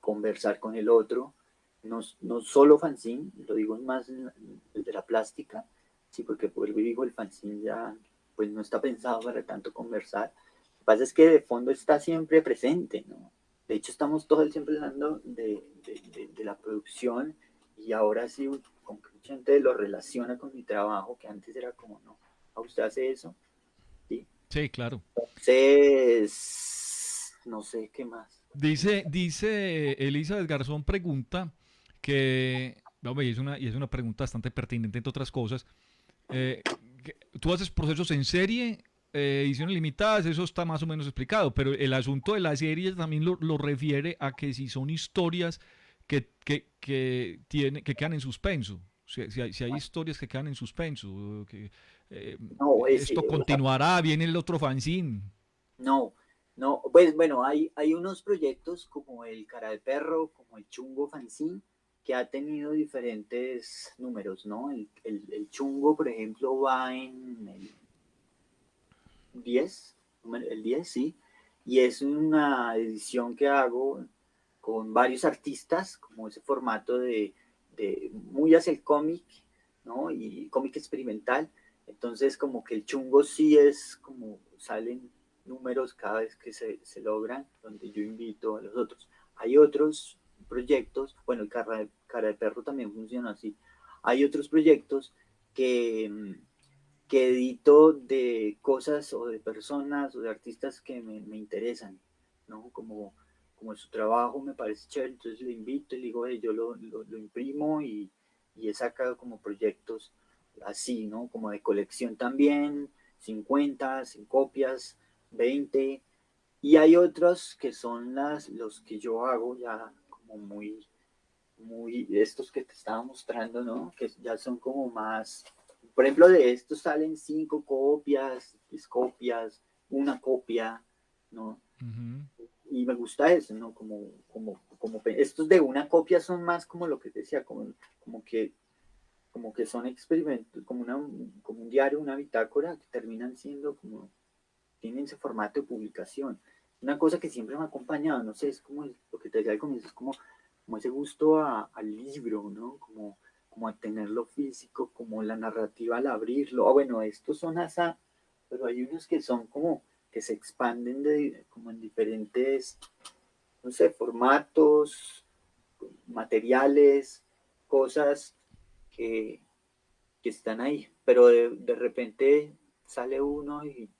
conversar con el otro, no solo fanzine, lo digo más el de la plástica, sí, porque por el digo el fanzine ya pues no está pensado para tanto conversar. Lo que pasa es que de fondo está siempre presente, ¿no? De hecho, estamos todo el tiempo hablando de la producción y ahora sí, con que mucha gente lo relaciona con mi trabajo, que antes era como, no, ¿a usted hace eso? Sí. Sí, claro. Entonces, no sé qué más. Dice Elizabeth Garzón pregunta que, hombre, y es una pregunta bastante pertinente entre otras cosas. eh, Tú haces procesos en serie, ediciones limitadas, eso está más o menos explicado, pero el asunto de las series también lo refiere a que si son historias que quedan en suspenso. Si hay historias que quedan en suspenso, eh, No, esto o sea, continuará, viene el otro fanzine. no, no, pues bueno, hay unos proyectos como el Cara de Perro, como el Chungo Fanzine, que ha tenido diferentes números, ¿no? El Chungo, por ejemplo, va en el 10, el 10 sí, y es una edición que hago con varios artistas, como ese formato de muy hacia el cómic, ¿no? Y cómic experimental. Entonces, como que el chungo sí es como salen números cada vez que se logran, donde yo invito a los otros. Hay otros proyectos, bueno, el cara de perro también funciona así. Hay otros proyectos que edito de cosas o de personas o de artistas que me interesan, ¿no? Como su trabajo me parece chévere, entonces le invito y le digo, yo lo imprimo y he sacado como proyectos así, ¿no? Como de colección también, 50, 100 copias, 20, y hay otros que son los que yo hago ya como muy, estos que te estaba mostrando, ¿no? Que ya son como más, por ejemplo, de estos salen 5 copias, 10 copias, una copia, ¿no? Ujú. Y me gusta eso, ¿no? Estos de una copia son más como lo que te decía, como que, como que son experimentos, como un diario, una bitácora, que terminan siendo como, tienen ese formato de publicación. Una cosa que siempre me ha acompañado, no sé, es como lo que te decía al comienzo, es como ese gusto al libro, ¿no? Como a tenerlo físico, como la narrativa al abrirlo. Bueno, estos son asa, pero hay unos que son como que se expanden como en diferentes, no sé, formatos, materiales, cosas que, que están ahí, pero de repente sale uno y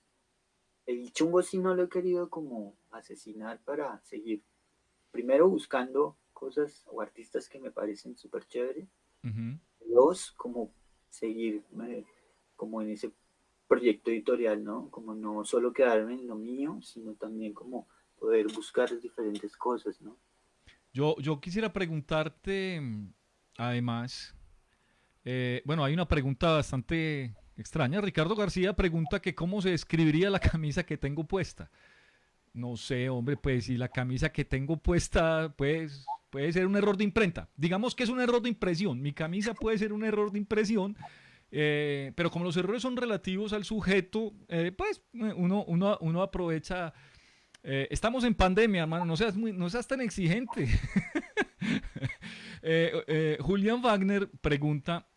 el chungo sí no lo he querido como asesinar para seguir primero buscando cosas o artistas que me parecen súper chévere. Ujú. Dos, como seguir como en ese proyecto editorial, ¿no? Como no solo quedarme en lo mío, sino también como poder buscar diferentes cosas, ¿no? Yo quisiera preguntarte, además, bueno, hay una pregunta bastante extraña. Ricardo García pregunta que cómo se describiría la camisa que tengo puesta. No sé, hombre, pues si la camisa que tengo puesta, pues puede ser un error de imprenta. Digamos que es un error de impresión. Mi camisa puede ser un error de impresión, pero como los errores son relativos al sujeto, pues uno aprovecha. Estamos en pandemia, hermano, no seas tan exigente. Julián Wagner pregunta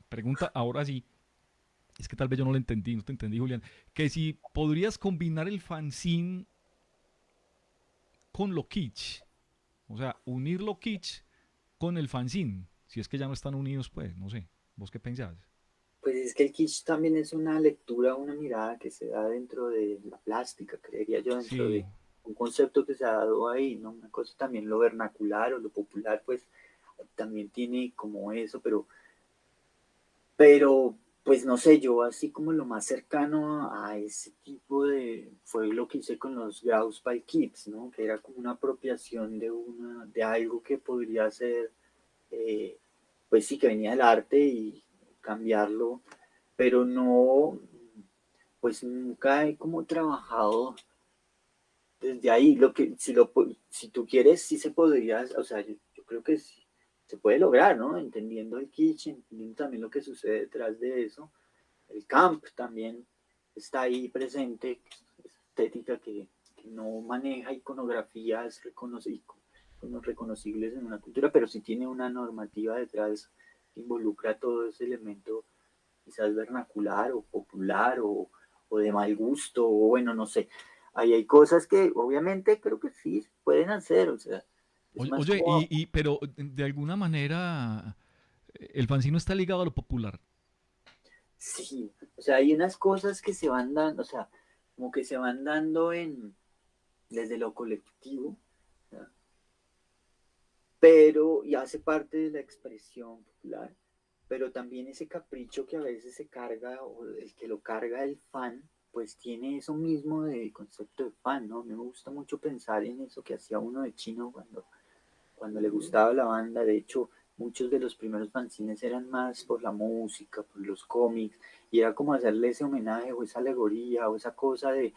pregunta ahora sí, es que tal vez yo no lo entendí, no te entendí, Julián, que si podrías combinar el fanzine con lo kitsch, o sea, unir lo kitsch con el fanzine, si es que ya no están unidos, pues, no sé, ¿vos qué pensás? Pues es que el kitsch también es una lectura, una mirada que se da dentro de la plástica, creería yo, dentro de Sí, un concepto que se ha dado ahí, ¿no? Una cosa también lo vernacular o lo popular, pues también tiene como eso, pero pues no sé, yo así como lo más cercano a ese tipo de, fue lo que hice con los Graus by Kids, ¿no? Que era como una apropiación de algo que podría ser, eh, pues sí, que venía del arte y cambiarlo, pero no, pues nunca he como trabajado desde ahí. Si tú quieres, sí se podría, o sea, yo creo que sí, se puede lograr, ¿no? Entendiendo el kitchen, entendiendo también lo que sucede detrás de eso. El camp también está ahí presente, estética que no maneja iconografías reconocibles en una cultura, pero sí tiene una normativa detrás que involucra todo ese elemento quizás vernacular o popular o de mal gusto, o bueno, no sé. Ahí hay cosas que obviamente creo que sí pueden hacer, o sea, es más Oye, como, pero de alguna manera el fanzine está ligado a lo popular. sí, o sea, hay unas cosas que se van dando, o sea, como que se van dando desde lo colectivo, ¿no? Pero y hace parte de la expresión popular, pero también ese capricho que a veces se carga o el que lo carga el fan, pues tiene eso mismo de concepto de fan, ¿no? Me gusta mucho pensar en eso que hacía uno de chino cuando le gustaba la banda. De hecho, muchos de los primeros fanzines eran más por la música, por los cómics, y era como hacerle ese homenaje o esa alegoría o esa cosa de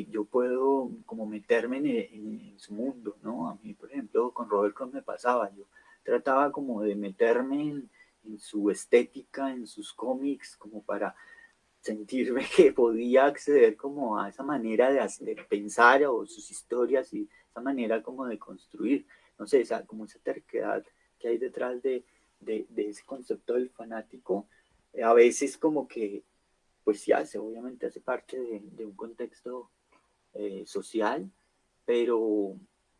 yo puedo como meterme en su mundo, ¿no? A mí, por ejemplo, con Robert Crumb me pasaba, yo trataba como de meterme en su estética, en sus cómics, como para sentirme que podía acceder como a esa manera de pensar o sus historias y esa manera como de construir, no sé, como esa terquedad que hay detrás de ese concepto del fanático, a veces como que, pues sí hace, obviamente hace parte de un contexto social, pero,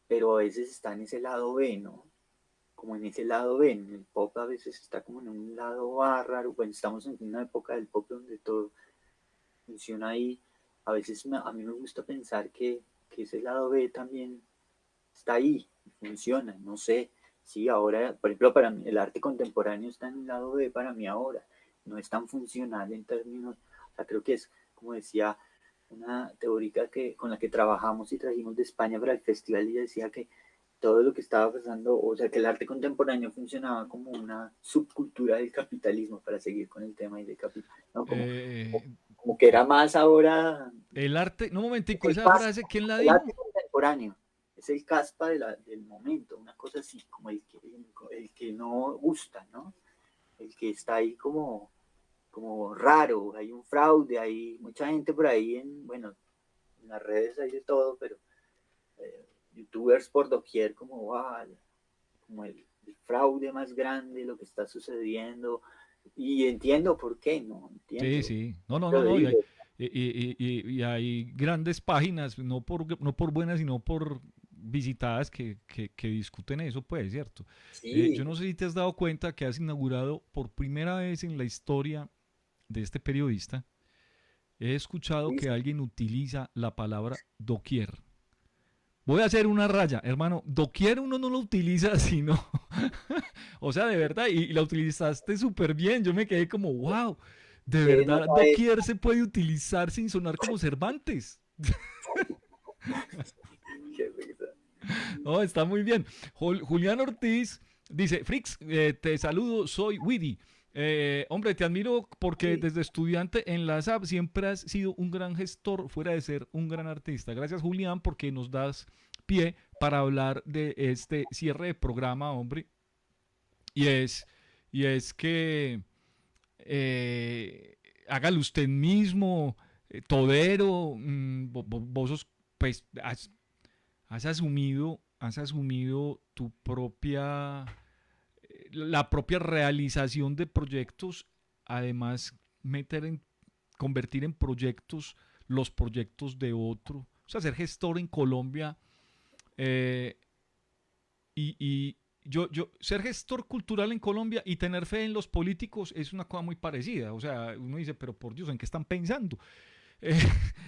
pero a veces está en ese lado B, ¿no? Como en ese lado B, en el pop a veces está como en un lado A raro, bueno, estamos en una época del pop donde todo funciona ahí. A veces a mí me gusta pensar que ese lado B también está ahí, funciona, no sé. Sí, ahora, por ejemplo, para mí, el arte contemporáneo está en el lado B para mí ahora. No es tan funcional en términos, o sea, creo que es, como decía, una teórica con la que trabajamos y trajimos de España para el festival y decía que todo lo que estaba pasando, o sea, que el arte contemporáneo funcionaba como una subcultura del capitalismo, para seguir con el tema y de capital, ¿no? Eh, Como que era más ahora, el arte, no, un es momentico, el esa caspa, frase, ¿quién la el arte dijo? contemporáneo, es el caspa del momento, una cosa así, como el que no gusta, ¿no? El que está ahí como raro, hay un fraude, hay mucha gente por ahí bueno, en las redes hay de todo, pero youtubers por doquier como, wow, como el fraude más grande, lo que está sucediendo, y entiendo por qué, ¿no? Sí, Entiendo, sí. No, no, no, lo no. digo, Y hay grandes páginas, no por buenas, sino por visitadas que discuten eso, pues, ¿cierto? Yo sí, no sé si te has dado cuenta que has inaugurado por primera vez en la historia de este periodista, he escuchado sí, que alguien utiliza la palabra doquier. Voy a hacer una raya, hermano. Doquier uno no lo utiliza sino. O sea, de verdad, y la utilizaste súper bien. Yo me quedé como, wow, de que no verdad, sabes. doquier se puede utilizar sin sonar como Cervantes. Qué risa. Oh, está muy bien. Julián Ortiz dice, Frix, te saludo, soy Widi. Hombre, te admiro porque Sí, desde estudiante en la SAP siempre has sido un gran gestor fuera de ser un gran artista. Gracias, Julián, porque nos das pie para hablar de este cierre de programa, hombre. Y es, y es que eh, hágalo usted mismo, todero, vos sos, pues, has asumido tu propia, la propia realización de proyectos además convertir en proyectos los proyectos de otro. O sea, ser gestor en Colombia eh, y ser gestor cultural en Colombia y tener fe en los políticos es una cosa muy parecida. O sea, uno dice, pero por Dios, ¿en qué están pensando? Eh,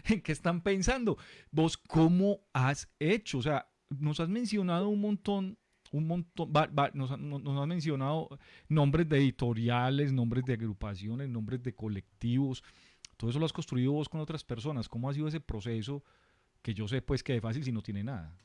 ¿En qué están pensando? ¿Vos cómo has hecho? O sea, nos has mencionado un montón, nos has mencionado nombres de editoriales, nombres de agrupaciones, nombres de colectivos. Todo eso lo has construido vos con otras personas. ¿Cómo ha sido ese proceso? Que yo sé pues que de fácil si no tiene nada.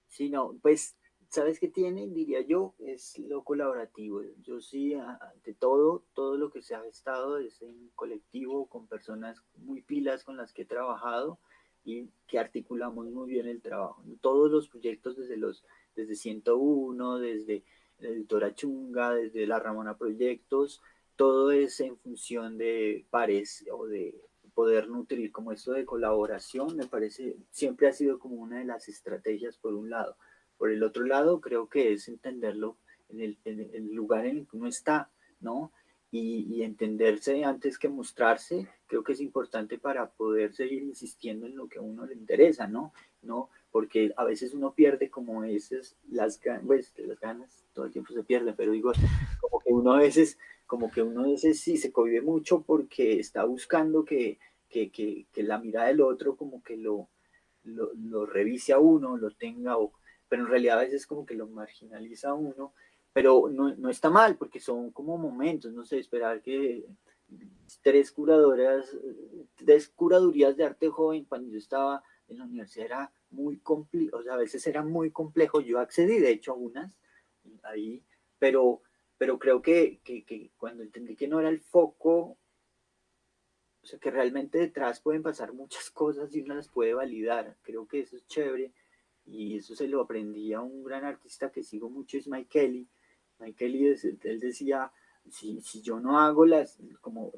Sí, no, pues, ¿sabes qué tiene? Diría yo, es lo colaborativo. Yo sí, ante todo, todo lo que se ha gestado es en colectivo, con personas muy pilas con las que he trabajado y que articulamos muy bien el trabajo. Todos los proyectos desde 101, desde la editora Chunga, desde la Ramona Proyectos, todo es en función de pares o de poder nutrir como esto de colaboración, me parece, siempre ha sido como una de las estrategias por un lado. Por el otro lado, creo que es entenderlo en el lugar en el que uno está, ¿no? Y entenderse antes que mostrarse, creo que es importante para poder seguir insistiendo en lo que a uno le interesa, ¿no? ¿No? Porque a veces uno pierde como esas, pues, las ganas, todo el tiempo se pierden, pero digo, como que uno a veces sí se cohibe mucho porque está buscando que la mirada del otro como que lo revise a uno, lo tenga, pero en realidad a veces como que lo marginaliza a uno, pero no está mal porque son como momentos, no sé, esperar que tres curadoras, tres curadurías de arte joven cuando yo estaba en la universidad era muy complejo, o sea, a veces era muy complejo, yo accedí de hecho a unas ahí, pero, pero creo que cuando entendí que no era el foco, o sea, que realmente detrás pueden pasar muchas cosas y uno las puede validar. Creo que eso es chévere y eso se lo aprendí a un gran artista que sigo mucho, es Mike Kelly. Mike Kelly, él decía, si yo no hago como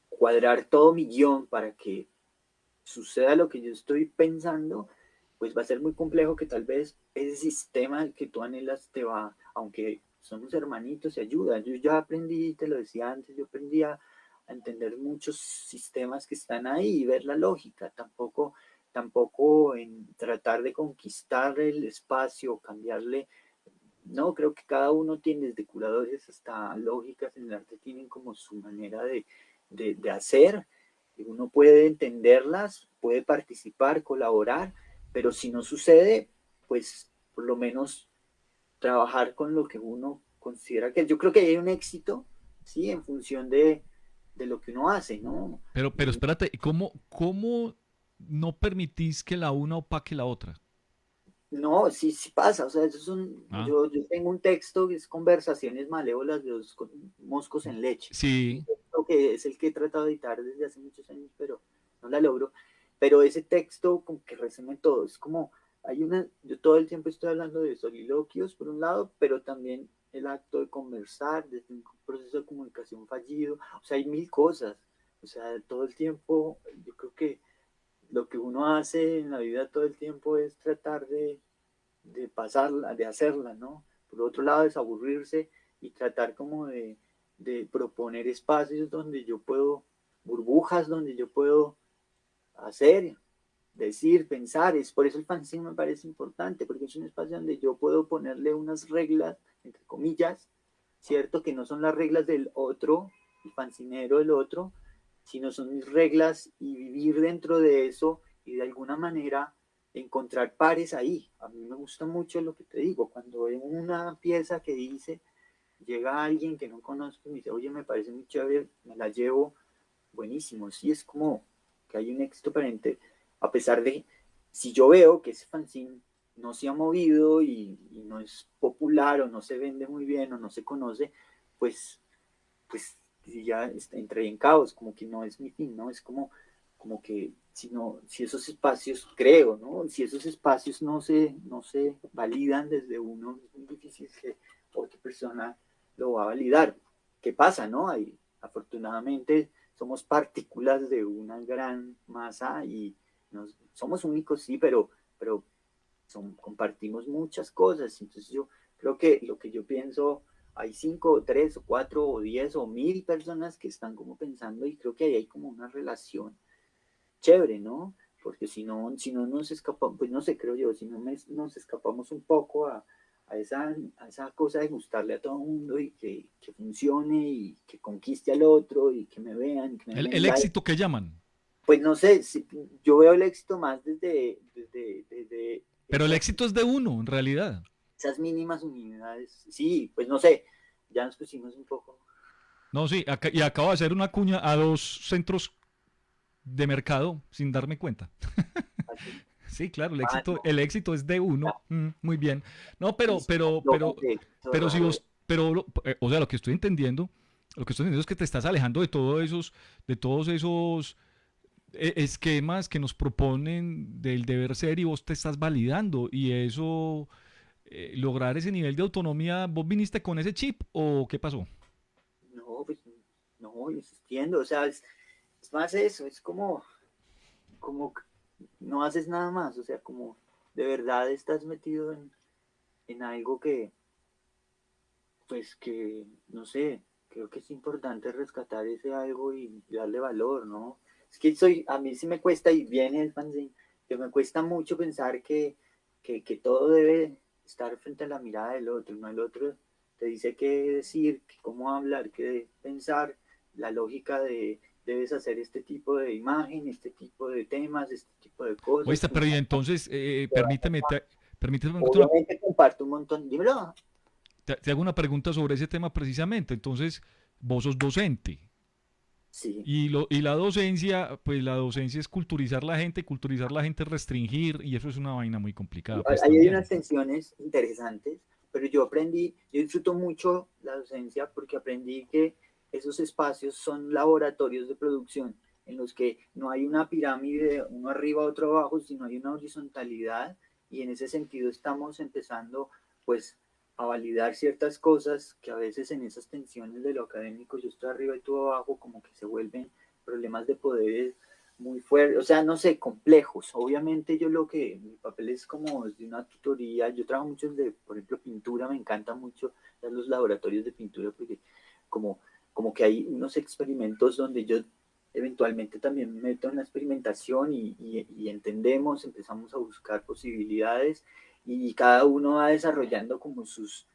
cuadrar todo mi guión para que suceda lo que yo estoy pensando, pues va a ser muy complejo que tal vez ese sistema que tú anhelas te va, aunque somos hermanitos, se ayuda. Yo ya aprendí, te lo decía antes, yo aprendí a entender muchos sistemas que están ahí y ver la lógica. Tampoco en tratar de conquistar el espacio, cambiarle. No, creo que cada uno tiene, desde curadores hasta lógicas en el arte, tienen como su manera de hacer. Uno puede entenderlas, puede participar, colaborar, pero si no sucede, pues por lo menos trabajar con lo que uno considera que yo creo que hay un éxito, sí, en función de lo que uno hace, ¿no? Pero espérate, ¿cómo no permitís que la una opaque la otra? No, sí, sí pasa, o sea, eso es Ah, yo tengo un texto que es Conversaciones Malévolas de los moscos en leche, un sí, texto que es el que he tratado de editar desde hace muchos años, pero no la logro, pero ese texto como que resume todo, es como, yo todo el tiempo estoy hablando de soliloquios por un lado, pero también el acto de conversar desde un proceso de comunicación fallido, o sea, hay mil cosas, o sea, todo el tiempo, yo creo que lo que uno hace en la vida todo el tiempo es tratar de pasarla, de hacerla, ¿no? Por otro lado, desaburrirse y tratar como de proponer espacios donde yo puedo, burbujas donde yo puedo hacer, decir, pensar. Es por eso el fanzine me parece importante, porque es un espacio donde yo puedo ponerle unas reglas, entre comillas, ¿cierto? Que no son las reglas del otro, el fancinero del otro, sino son mis reglas y vivir dentro de eso y de alguna manera encontrar pares ahí. A mí me gusta mucho lo que te digo, cuando veo una pieza que dice, llega alguien que no conozco y me dice, oye, me parece muy chévere, me la llevo, buenísimo. Sí, es como que hay un éxito aparente, a pesar de, si yo veo que ese fanzine no se ha movido y no es popular o no se vende muy bien o no se conoce, pues ya entré en caos, como que no es mi fin, ¿no? Es como que si esos espacios, creo, ¿no? Si esos espacios no se validan desde uno, es muy difícil que otra persona lo va a validar. ¿Qué pasa, no? Afortunadamente somos partículas de una gran masa y somos únicos, sí, pero compartimos muchas cosas. Entonces yo creo que lo que yo pienso hay 5, 3 o 4 o 10 o 1000 personas que están como pensando y creo que ahí hay como una relación chévere, ¿no? Porque si no nos escapamos, pues no sé, creo yo, si no nos escapamos un poco a esa cosa de gustarle a todo el mundo y que funcione y que conquiste al otro y que me vean, que me El den like, éxito que llaman. pues no sé, yo veo el éxito más desde Pero el esas, éxito es de uno, en realidad. esas mínimas unidades. Sí, pues no sé, ya nos pusimos un poco No, sí, y acabo de hacer una cuña a dos centros de mercado sin darme cuenta. así. Sí, claro, Ah, no, el éxito es de ya, uno. Muy bien. No, sí, sí, eso pero si raro. vos, pero, o sea, lo que estoy entendiendo es que te estás alejando de de todos esos esquemas que nos proponen del deber ser y vos te estás validando y eso, lograr ese nivel de autonomía, ¿vos viniste con ese chip o qué pasó? No, pues no, insistiendo, o sea, es más eso, es como no haces nada más, o sea, como de verdad estás metido en algo que, pues que, no sé, creo que es importante rescatar ese algo y darle valor, ¿no? Es que a mí sí me cuesta, y viene el fanzine, que me cuesta mucho pensar que todo debe estar frente a la mirada del otro, ¿no? El otro te dice qué decir, cómo hablar, qué pensar, la lógica de debes hacer este tipo de imagen, este tipo de temas, este tipo de cosas. Oíste, pero y entonces, permíteme Obviamente comparto un montón, dímelo. te hago una pregunta sobre ese tema precisamente. Entonces, vos sos docente. Sí, Y la docencia, pues la docencia es culturizar la gente es restringir, y eso es una vaina muy complicada, pues ahí hay también. unas tensiones interesantes, pero yo disfruto mucho la docencia porque aprendí que esos espacios son laboratorios de producción en los que no hay una pirámide, uno arriba, otro abajo, sino hay una horizontalidad y en ese sentido estamos empezando pues a validar ciertas cosas que a veces en esas tensiones de lo académico, yo estoy arriba y tú abajo, como que se vuelven problemas de poderes muy fuertes, o sea, no sé, complejos. Obviamente mi papel es como de una tutoría, yo trabajo mucho de, por ejemplo, pintura, me encanta mucho los laboratorios de pintura porque como, como que hay unos experimentos donde yo eventualmente también me meto en la experimentación y entendemos, empezamos a buscar posibilidades y cada uno va desarrollando como sus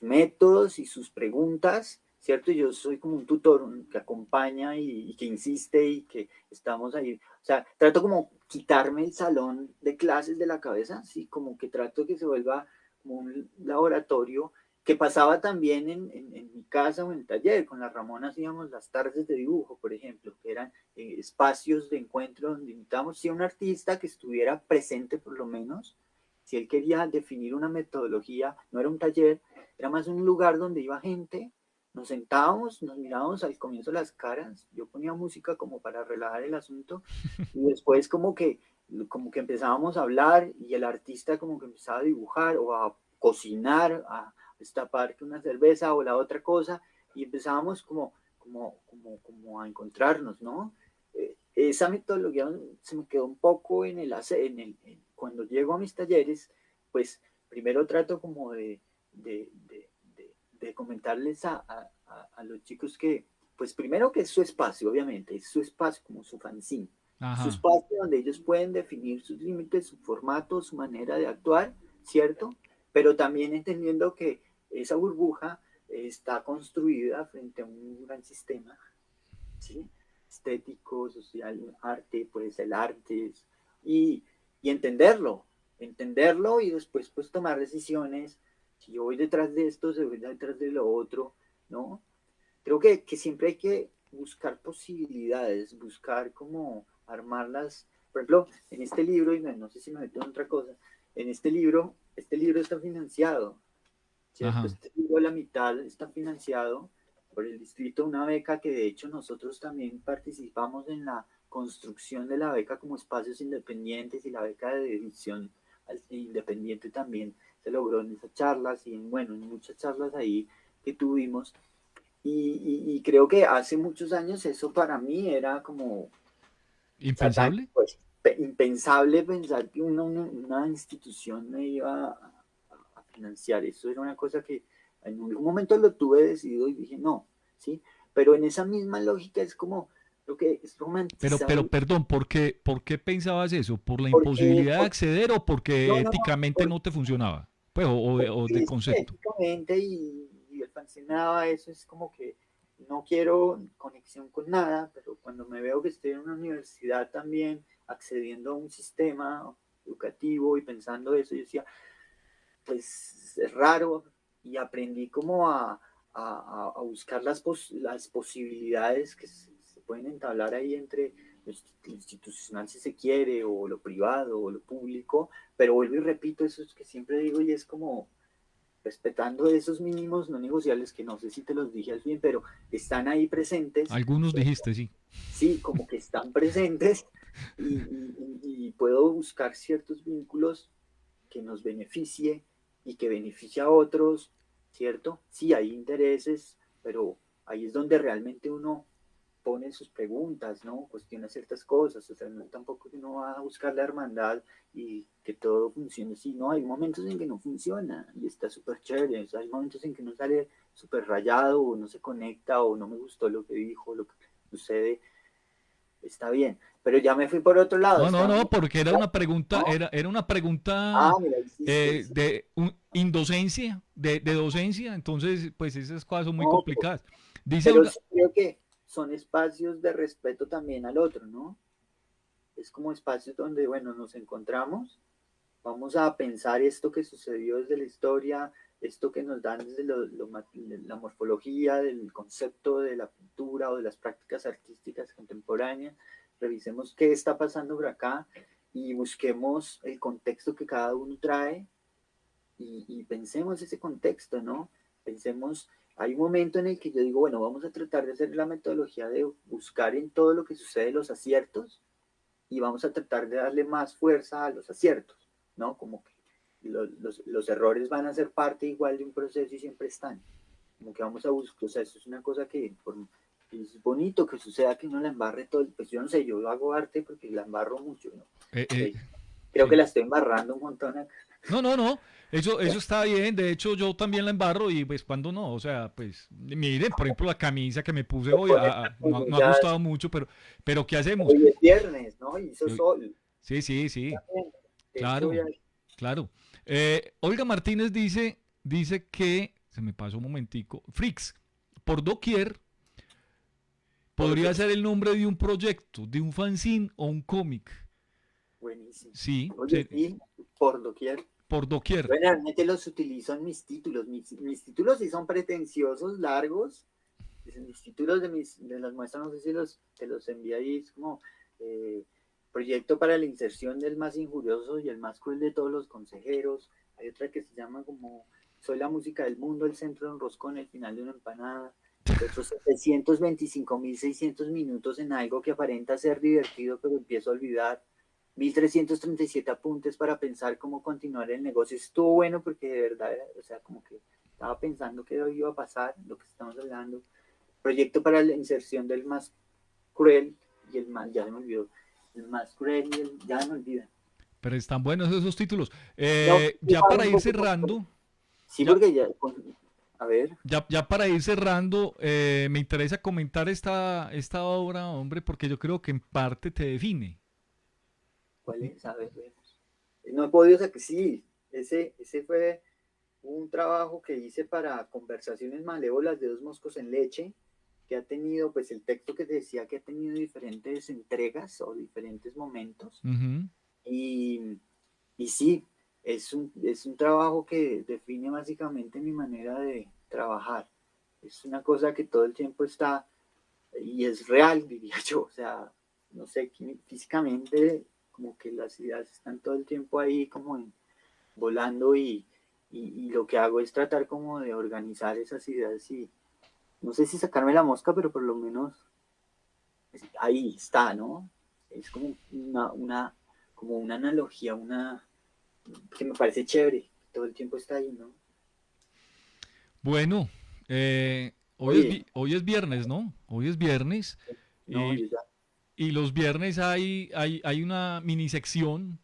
métodos y sus preguntas, ¿cierto? Yo soy como un tutor que acompaña y que insiste y que estamos ahí. O sea, trato como quitarme el salón de clases de la cabeza, ¿sí? Como que trato que se vuelva como un laboratorio que pasaba también en mi casa o en el taller. Con la Ramona hacíamos las tardes de dibujo, por ejemplo, que eran espacios de encuentro donde invitábamos sí, a un artista que estuviera presente por lo menos. Si él quería definir una metodología, no era un taller, era más un lugar donde iba gente, nos sentábamos, nos mirábamos al comienzo las caras, yo ponía música como para relajar el asunto y después como que empezábamos a hablar y el artista como que empezaba a dibujar o a cocinar, a destapar una cerveza o la otra cosa y empezábamos como a encontrarnos, ¿no? Esa metodología se me quedó un poco cuando llego a mis talleres, pues primero trato como de comentarles a los chicos que, pues primero que es su espacio, obviamente, es su espacio como su fanzine, su Ajá. espacio donde ellos pueden definir sus límites, su formato, su manera de actuar, ¿cierto? Pero también entendiendo que esa burbuja está construida frente a un gran sistema, ¿sí? Estético, social, arte, pues el arte, y, y entenderlo y después pues tomar decisiones. Si yo voy detrás de esto, se voy detrás de lo otro, ¿no? Creo que siempre hay que buscar posibilidades, buscar cómo armarlas. Por ejemplo, en este libro, y no sé si me meto en otra cosa, en este libro está financiado, ¿cierto? Ajá. Este libro, la mitad está financiado por el distrito, una beca que de hecho nosotros también participamos en la construcción de la beca como espacios independientes y la beca de edición independiente también se logró en esas charlas y bueno, en muchas charlas ahí que tuvimos. Y creo que hace muchos años eso para mí era como ¿Impensable? pues, impensable pensar que una institución me iba a financiar. Eso era una cosa que En un momento lo tuve decidido y dije no, ¿sí? Pero en esa misma lógica es como lo que es romantizar, Pero perdón, por qué pensabas eso? ¿Por la porque, imposibilidad de acceder o porque no, no, no, éticamente no te funcionaba? Pues, o de porque es que concepto. éticamente y el fancinaba, eso es como que no quiero conexión con nada, pero cuando me veo que estoy en una universidad también accediendo a un sistema educativo y pensando eso, yo decía, pues es raro y aprendí como a buscar las posibilidades que se pueden entablar ahí entre lo institucional si se quiere, o lo privado, o lo público, pero vuelvo y repito, eso es que siempre digo y es como respetando esos mínimos no negociables que no sé si te los dije al fin, pero están ahí presentes, Algunos dijiste, sí. sí, como que están presentes y puedo buscar ciertos vínculos que nos beneficie y que beneficie a otros, ¿cierto? Sí, hay intereses, pero ahí es donde realmente uno pone sus preguntas, ¿no? Cuestiona ciertas cosas, o sea, no tampoco que uno va a buscar la hermandad y que todo funcione así, no, hay momentos en que no funciona y está súper chévere, o sea, hay momentos en que uno sale súper rayado o no se conecta o no me gustó lo que dijo, lo que sucede, está bien, pero ya me fui por otro lado, No, no, estaba no, muy... porque era una pregunta, ¿no? era una pregunta Mira, hiciste, sí. de indocencia, de docencia, entonces, pues esas cosas son muy No, complicadas. Dice pero Olga, sí creo que son espacios de respeto también al otro, ¿no? Es como espacios donde, bueno, nos encontramos, vamos a pensar esto que sucedió desde la historia, esto que nos dan desde la morfología, del concepto de la pintura o de las prácticas artísticas contemporáneas, revisemos qué está pasando por acá y busquemos el contexto que cada uno trae y pensemos ese contexto, ¿no? Pensemos, hay un momento en el que yo digo, bueno, vamos a tratar de hacer la metodología de buscar en todo lo que sucede los aciertos y vamos a tratar de darle más fuerza a los aciertos, ¿no? Como que los errores van a ser parte igual de un proceso y siempre están. Como que vamos a buscar, o sea, eso es una cosa que es bonito que suceda que uno la embarre todo, pues yo no sé, yo hago arte porque la embarro mucho, ¿no? eh, O sea, eh, creo que sí. la estoy embarrando un montón acá. No, no, no, eso está bien, de hecho yo también la embarro y pues cuando no, o sea, pues miren, por ejemplo la camisa que me puse hoy no ha Ya, gustado mucho, pero ¿qué hacemos? hoy es viernes, ¿no? Y hizo Eh, sol. Sí, sí, sí, También. De hecho, claro, claro. Olga Martínez dice que, se me pasó un momentico, Freaks, por doquier, por podría doquier. ser el nombre de un proyecto, de un fanzine o un cómic. Buenísimo. Sí, Oye, sí, por doquier. por doquier. Bueno, realmente los utilizo en mis títulos. Mis títulos sí son pretenciosos, largos. Mis títulos de las muestras, no sé si te los envié ahí, es como eh, proyecto para la inserción del más injurioso y el más cruel de todos los consejeros. Hay otra que se llama como Soy la música del mundo, el centro de un roscón, el final de una empanada. Otros 725.600 minutos en algo que aparenta ser divertido, pero empiezo a olvidar. 1.337 apuntes para pensar cómo continuar el negocio. Estuvo bueno porque de verdad, o sea, como que estaba pensando que iba a pasar, lo que estamos hablando. Proyecto para la inserción del más cruel y el más, ya se me olvidó, el más cruel y el, ya me olvida. Pero están buenos esos títulos. No, Ya para ir cerrando, sí, ya, porque ya, a ver, ya para ir cerrando, me interesa comentar esta obra, hombre, porque yo creo que en parte te define. ¿cuál es? A ver, vemos. No he podido sacar, sí, ese fue un trabajo que hice para Conversaciones Malévolas de dos moscos en leche, que ha tenido, pues el texto que te decía que ha tenido diferentes entregas o diferentes momentos. Ujú. Y, y sí, es un trabajo que define básicamente mi manera de trabajar. Es una cosa que todo el tiempo está y es real, diría yo. O sea, no sé, físicamente como que las ideas están todo el tiempo ahí como volando y lo que hago es tratar como de organizar esas ideas y no sé si sacarme la mosca, pero por lo menos ahí está, ¿no? Es como como una analogía, una que me parece chévere, todo el tiempo está ahí, ¿no? Bueno, Oye, hoy es viernes, ¿no? Hoy es viernes no, y, yo ya, y los viernes hay una mini sección,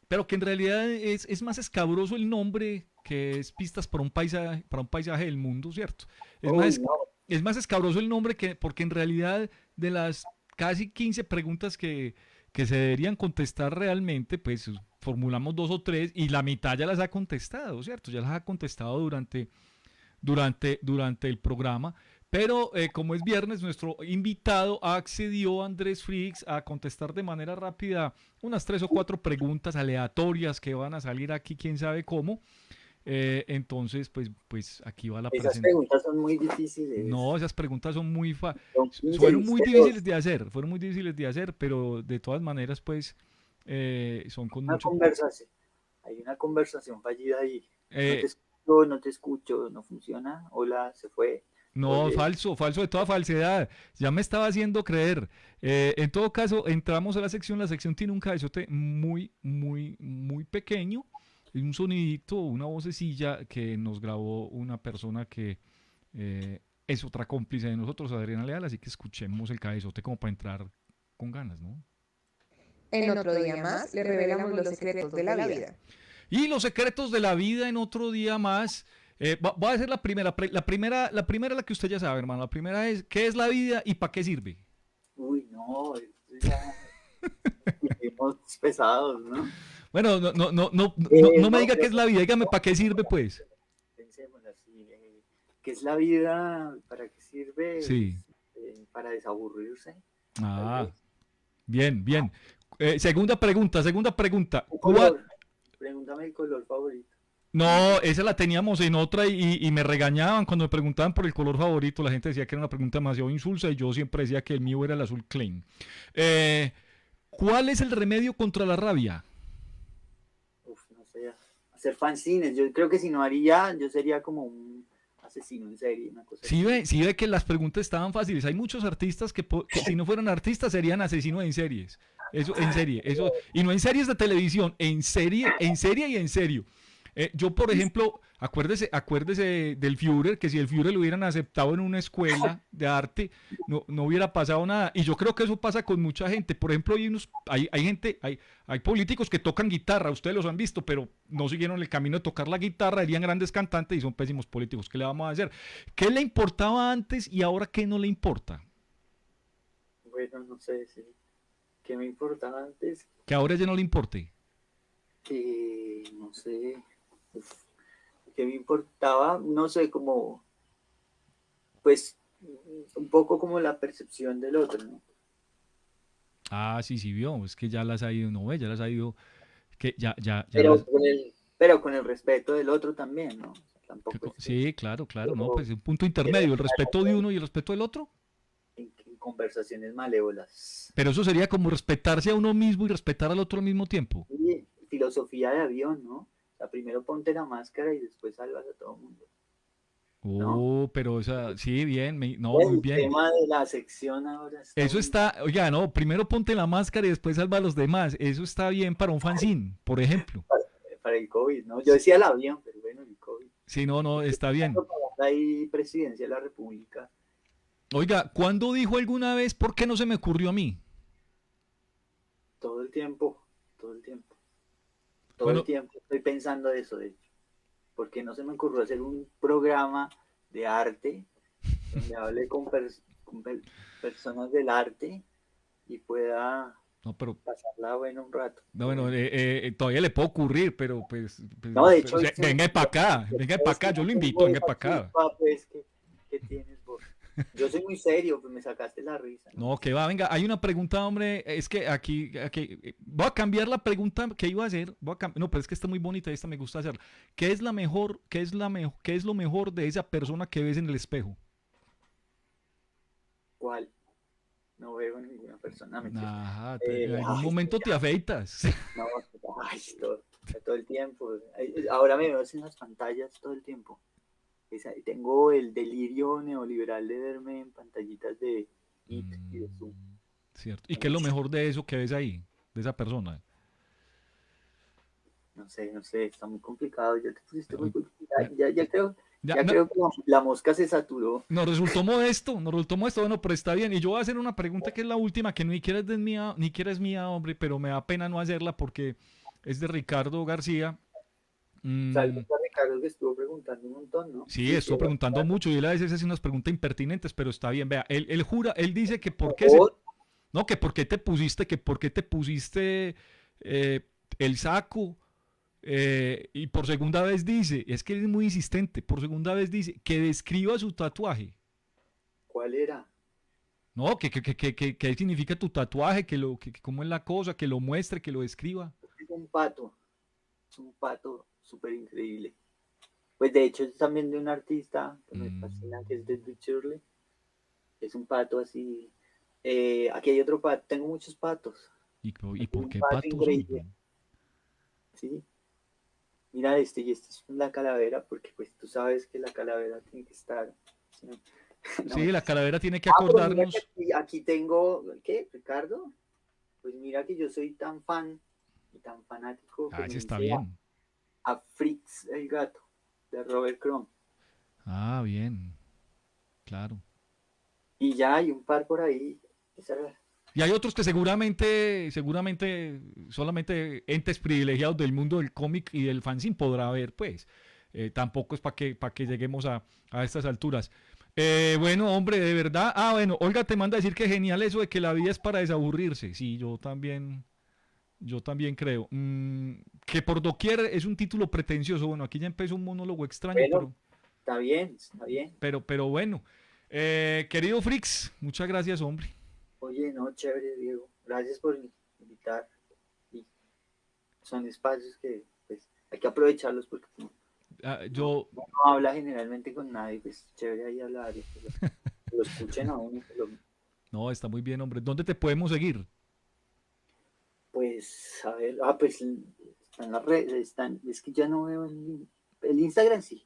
pero que en realidad es más escabroso el nombre que es Pistas para un paisaje del mundo, ¿cierto? Es Uy, más, no, es más escabroso el nombre porque en realidad de las casi 15 preguntas que se deberían contestar realmente, pues formulamos dos o tres y la mitad ya las ha contestado, ¿cierto? Ya las ha contestado durante el programa. Pero como es viernes, nuestro invitado accedió, Andrés Frix, a contestar de manera rápida unas tres o cuatro preguntas aleatorias que van a salir aquí, quién sabe cómo. Entonces, pues aquí va la esas presentación. preguntas son muy difíciles. No, esas preguntas son Son 15, fueron muy ¿viste? difíciles de hacer, fueron muy difíciles de hacer, pero de todas maneras, pues son con Una mucho. conversación, hay una conversación fallida ahí. No Eh, te escucho, no te escucho, no funciona. Hola, se fue. no, Oye, falso, falso de toda falsedad. Ya me estaba haciendo creer. En todo caso, entramos a la sección. La sección tiene un cabezote muy, muy, muy pequeño. Y un sonidito, una vocecilla que nos grabó una persona que es otra cómplice de nosotros, Adriana Leal. Así que escuchemos el cabezote como para entrar con ganas, ¿no? En otro día más le revelamos los secretos de la vida. Y los secretos de la vida en otro día más. Voy a hacer la primera, la que usted ya sabe, hermano. La primera es, ¿qué es la vida y para qué sirve? uy, no, esto ya vivimos pesados, ¿no? Bueno, no me No, diga qué pero es la vida, dígame para qué sirve, pues. pensemos así. ¿Qué es la vida? ¿Para qué sirve? Sí. Para desaburrirse, tal Ah, vez. bien, bien. Segunda pregunta. ¿Un color? Pregúntame el color favorito. No, esa la teníamos en otra y me regañaban cuando me preguntaban por el color favorito. La gente decía que era una pregunta demasiado insulsa y yo siempre decía que el mío era el azul Klein. Eh, ¿Cuál es el remedio contra la rabia? Uf, no sé, hacer fanzines. Yo creo que si no haría, yo sería como un asesino en serie, una cosa así. Sí ve que las preguntas estaban fáciles. Hay muchos artistas que si no fueran artistas serían asesinos en series. Eso, en serie, eso, y no en series de televisión, en serie y en serio. Yo, por ejemplo, acuérdese del Führer, que si el Führer lo hubieran aceptado en una escuela de arte, no hubiera pasado nada. Y yo creo que eso pasa con mucha gente. Por ejemplo, hay políticos que tocan guitarra, ustedes los han visto, pero no siguieron el camino de tocar la guitarra, serían grandes cantantes y son pésimos políticos. ¿Qué le vamos a hacer? ¿Qué le importaba antes y ahora qué no le importa? Bueno, no sé, sí. ¿Qué me importaba antes? Que ahora ya no le importe. Que, no sé, uf, ¿qué me importaba? No sé, como, pues, un poco como la percepción del otro, ¿no? Ah, sí, vio. Es que ya las ha ido, no ve, ya las ha ido. Que ya Pero las. con el respeto del otro también, ¿no? O sea, tampoco es que Sí, claro, no, yo pues un punto quiera intermedio, el entrar respeto de uno y el respeto del otro. en conversaciones malévolas. Pero eso sería como respetarse a uno mismo y respetar al otro al mismo tiempo. Y filosofía de avión, ¿no? O sea, primero ponte la máscara y después salvas a todo el mundo, ¿no? Oh, pero esa, sí, bien, no, muy El bien. tema de la sección ahora está Eso muy... está, oiga, no, primero ponte la máscara y después salva a los demás. Eso está bien para un fanzine, por ejemplo. para el COVID, ¿no? Yo decía el avión, pero bueno, el COVID. Sí, no, Estoy está bien. pensando para ahí presidencia de la República Oiga, ¿cuándo dijo alguna vez por qué no se me ocurrió a mí? todo el tiempo, todo el tiempo, todo el Bueno, tiempo. Estoy pensando eso, de hecho. Porque no se me ocurrió hacer un programa de arte donde hable con personas del arte y pueda no, pero pasarla bueno un rato. no, bueno, todavía le puede ocurrir, No, de o hecho, sea, venga para es que acá, yo no lo invito, tengo venga esa para acá. chispa, pues, que tienes vos. Yo soy muy serio, pues me sacaste la risa, ¿no? No, que va, venga, hay una pregunta, hombre, es que aquí voy a cambiar la pregunta que iba a hacer, no, pero es que está muy bonita, esta me gusta hacerla. ¿Qué es la mejor, qué es lo mejor de esa persona que ves en el espejo? ¿Cuál? No veo ninguna persona, mentira. Ajá, en algún Ay, momento te afeitas. no, ay, todo el tiempo. Ahora me veo en las pantallas todo el tiempo. Tengo el delirio neoliberal de verme en pantallitas de IT y de Zoom. Cierto. ¿Y qué es lo mejor de eso que ves ahí, de esa persona? No sé, está muy complicado. Ya te pusiste muy Ay, complicado. me- ya, Ya creo que la mosca se saturó. nos resultó modesto, bueno, pero está bien. Y yo voy a hacer una pregunta que es la última, que ni siquiera es mía, hombre, pero me da pena no hacerla porque es de Ricardo García. Mm, Saludos a Ricardo que estuvo preguntando un montón, ¿no? Sí, estuvo preguntando mucho y él a veces hace unas preguntas impertinentes, pero está bien. Vea, él jura, él dice que por qué no, que por qué te pusiste eh, el saco. Y por segunda vez dice, es que él es muy insistente, por segunda vez dice que describa su tatuaje. ¿Cuál era? No, que significa tu tatuaje, cómo es la cosa, que lo muestre, que lo describa. Es un pato súper increíble. Pues de hecho es también de un artista que me fascina, que es Mm, de Shirley. Es un pato así. Aquí hay otro pato, tengo muchos patos. ¿y Aquí hay por un qué pato patos, increíble, hombre? ¿sí? Mira este, y este es la calavera, porque pues tú sabes que la calavera tiene que estar. ¿Sí? No, Sí, la calavera tiene que pero mira que acordarnos. aquí tengo, ¿qué, Ricardo? Pues mira que yo soy tan fan y tan fanático que Ah, me ese está hice bien. a Fritz el gato, de Robert Crumb. Ah, bien, claro. Y ya hay un par por ahí. Y hay otros que seguramente solamente entes privilegiados del mundo del cómic y del fanzine podrá ver, pues. Tampoco es para que lleguemos a estas alturas. Bueno, hombre, de verdad. Ah, bueno, Olga te manda a decir que genial eso de que la vida es para desaburrirse. Sí, yo también creo. Que por doquier es un título pretencioso. Bueno, aquí ya empezó un monólogo extraño, Bueno, está bien, está bien. pero bueno. Querido Frix, muchas gracias, hombre. Oye, no, chévere, Diego. Gracias por invitar. Y son espacios que pues, hay que aprovecharlos porque Ah, no, yo, uno no habla generalmente con nadie, pues chévere ahí hablar. Que lo escuchen a uno. No, está muy bien, hombre. ¿Dónde te podemos seguir? Pues, a ver, pues están las redes, es que ya no veo el Instagram, sí.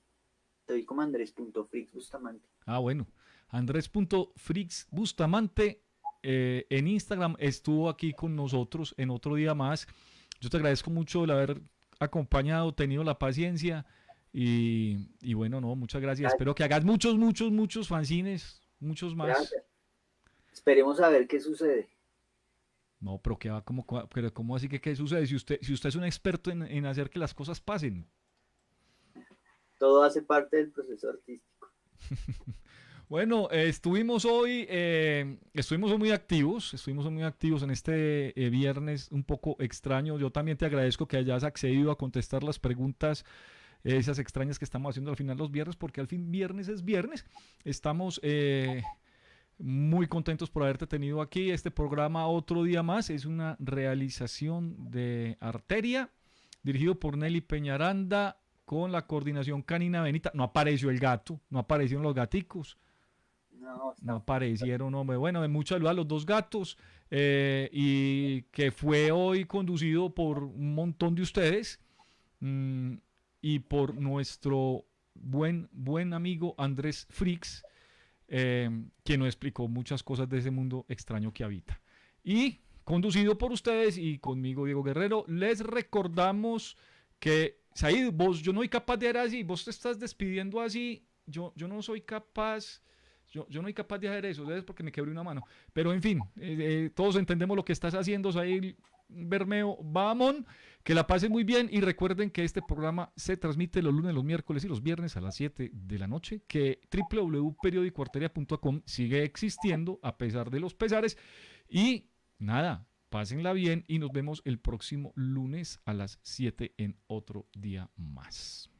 Estoy como Andrés.Frix Bustamante. Ah, bueno. Andrés.frixbustamante en Instagram estuvo aquí con nosotros en otro día más. Yo te agradezco mucho el haber acompañado, tenido la paciencia y bueno, no, muchas gracias. Gracias, Espero que hagas muchos fanzines, muchos más. gracias. Esperemos a ver qué sucede. No, pero qué va, pero ¿cómo así que qué sucede? Si usted es un experto en hacer que las cosas pasen. Todo hace parte del proceso artístico. Bueno, estuvimos estuvimos muy activos en este viernes un poco extraño. Yo también te agradezco que hayas accedido a contestar las preguntas, esas extrañas que estamos haciendo al final los viernes, porque al fin viernes es viernes. Estamos muy contentos por haberte tenido aquí. Este programa otro día más es una realización de Arteria, dirigido por Nelly Peñaranda, con la coordinación canina Benita. No apareció el gato, no aparecieron los gaticos. No, No está. aparecieron, hombre. Bueno, de mucha ayuda a los dos gatos y que fue hoy conducido por un montón de ustedes mm, y por nuestro buen amigo Andrés Frix, quien nos explicó muchas cosas de ese mundo extraño que habita. Y conducido por ustedes y conmigo, Diego Guerrero, les recordamos que, Said, yo no soy capaz de hacer así, vos te estás despidiendo así, yo no soy capaz. Yo no soy capaz de hacer eso, ¿sabes? Porque me quebré una mano. Pero en fin, todos entendemos lo que estás haciendo, Said Bermeo Bamón. Que la pasen muy bien y recuerden que este programa se transmite los lunes, los miércoles y los viernes a las 7 de la noche. Que www.periodicoarteria.com sigue existiendo a pesar de los pesares. Y nada, pásenla bien y nos vemos el próximo lunes a las 7 en otro día más.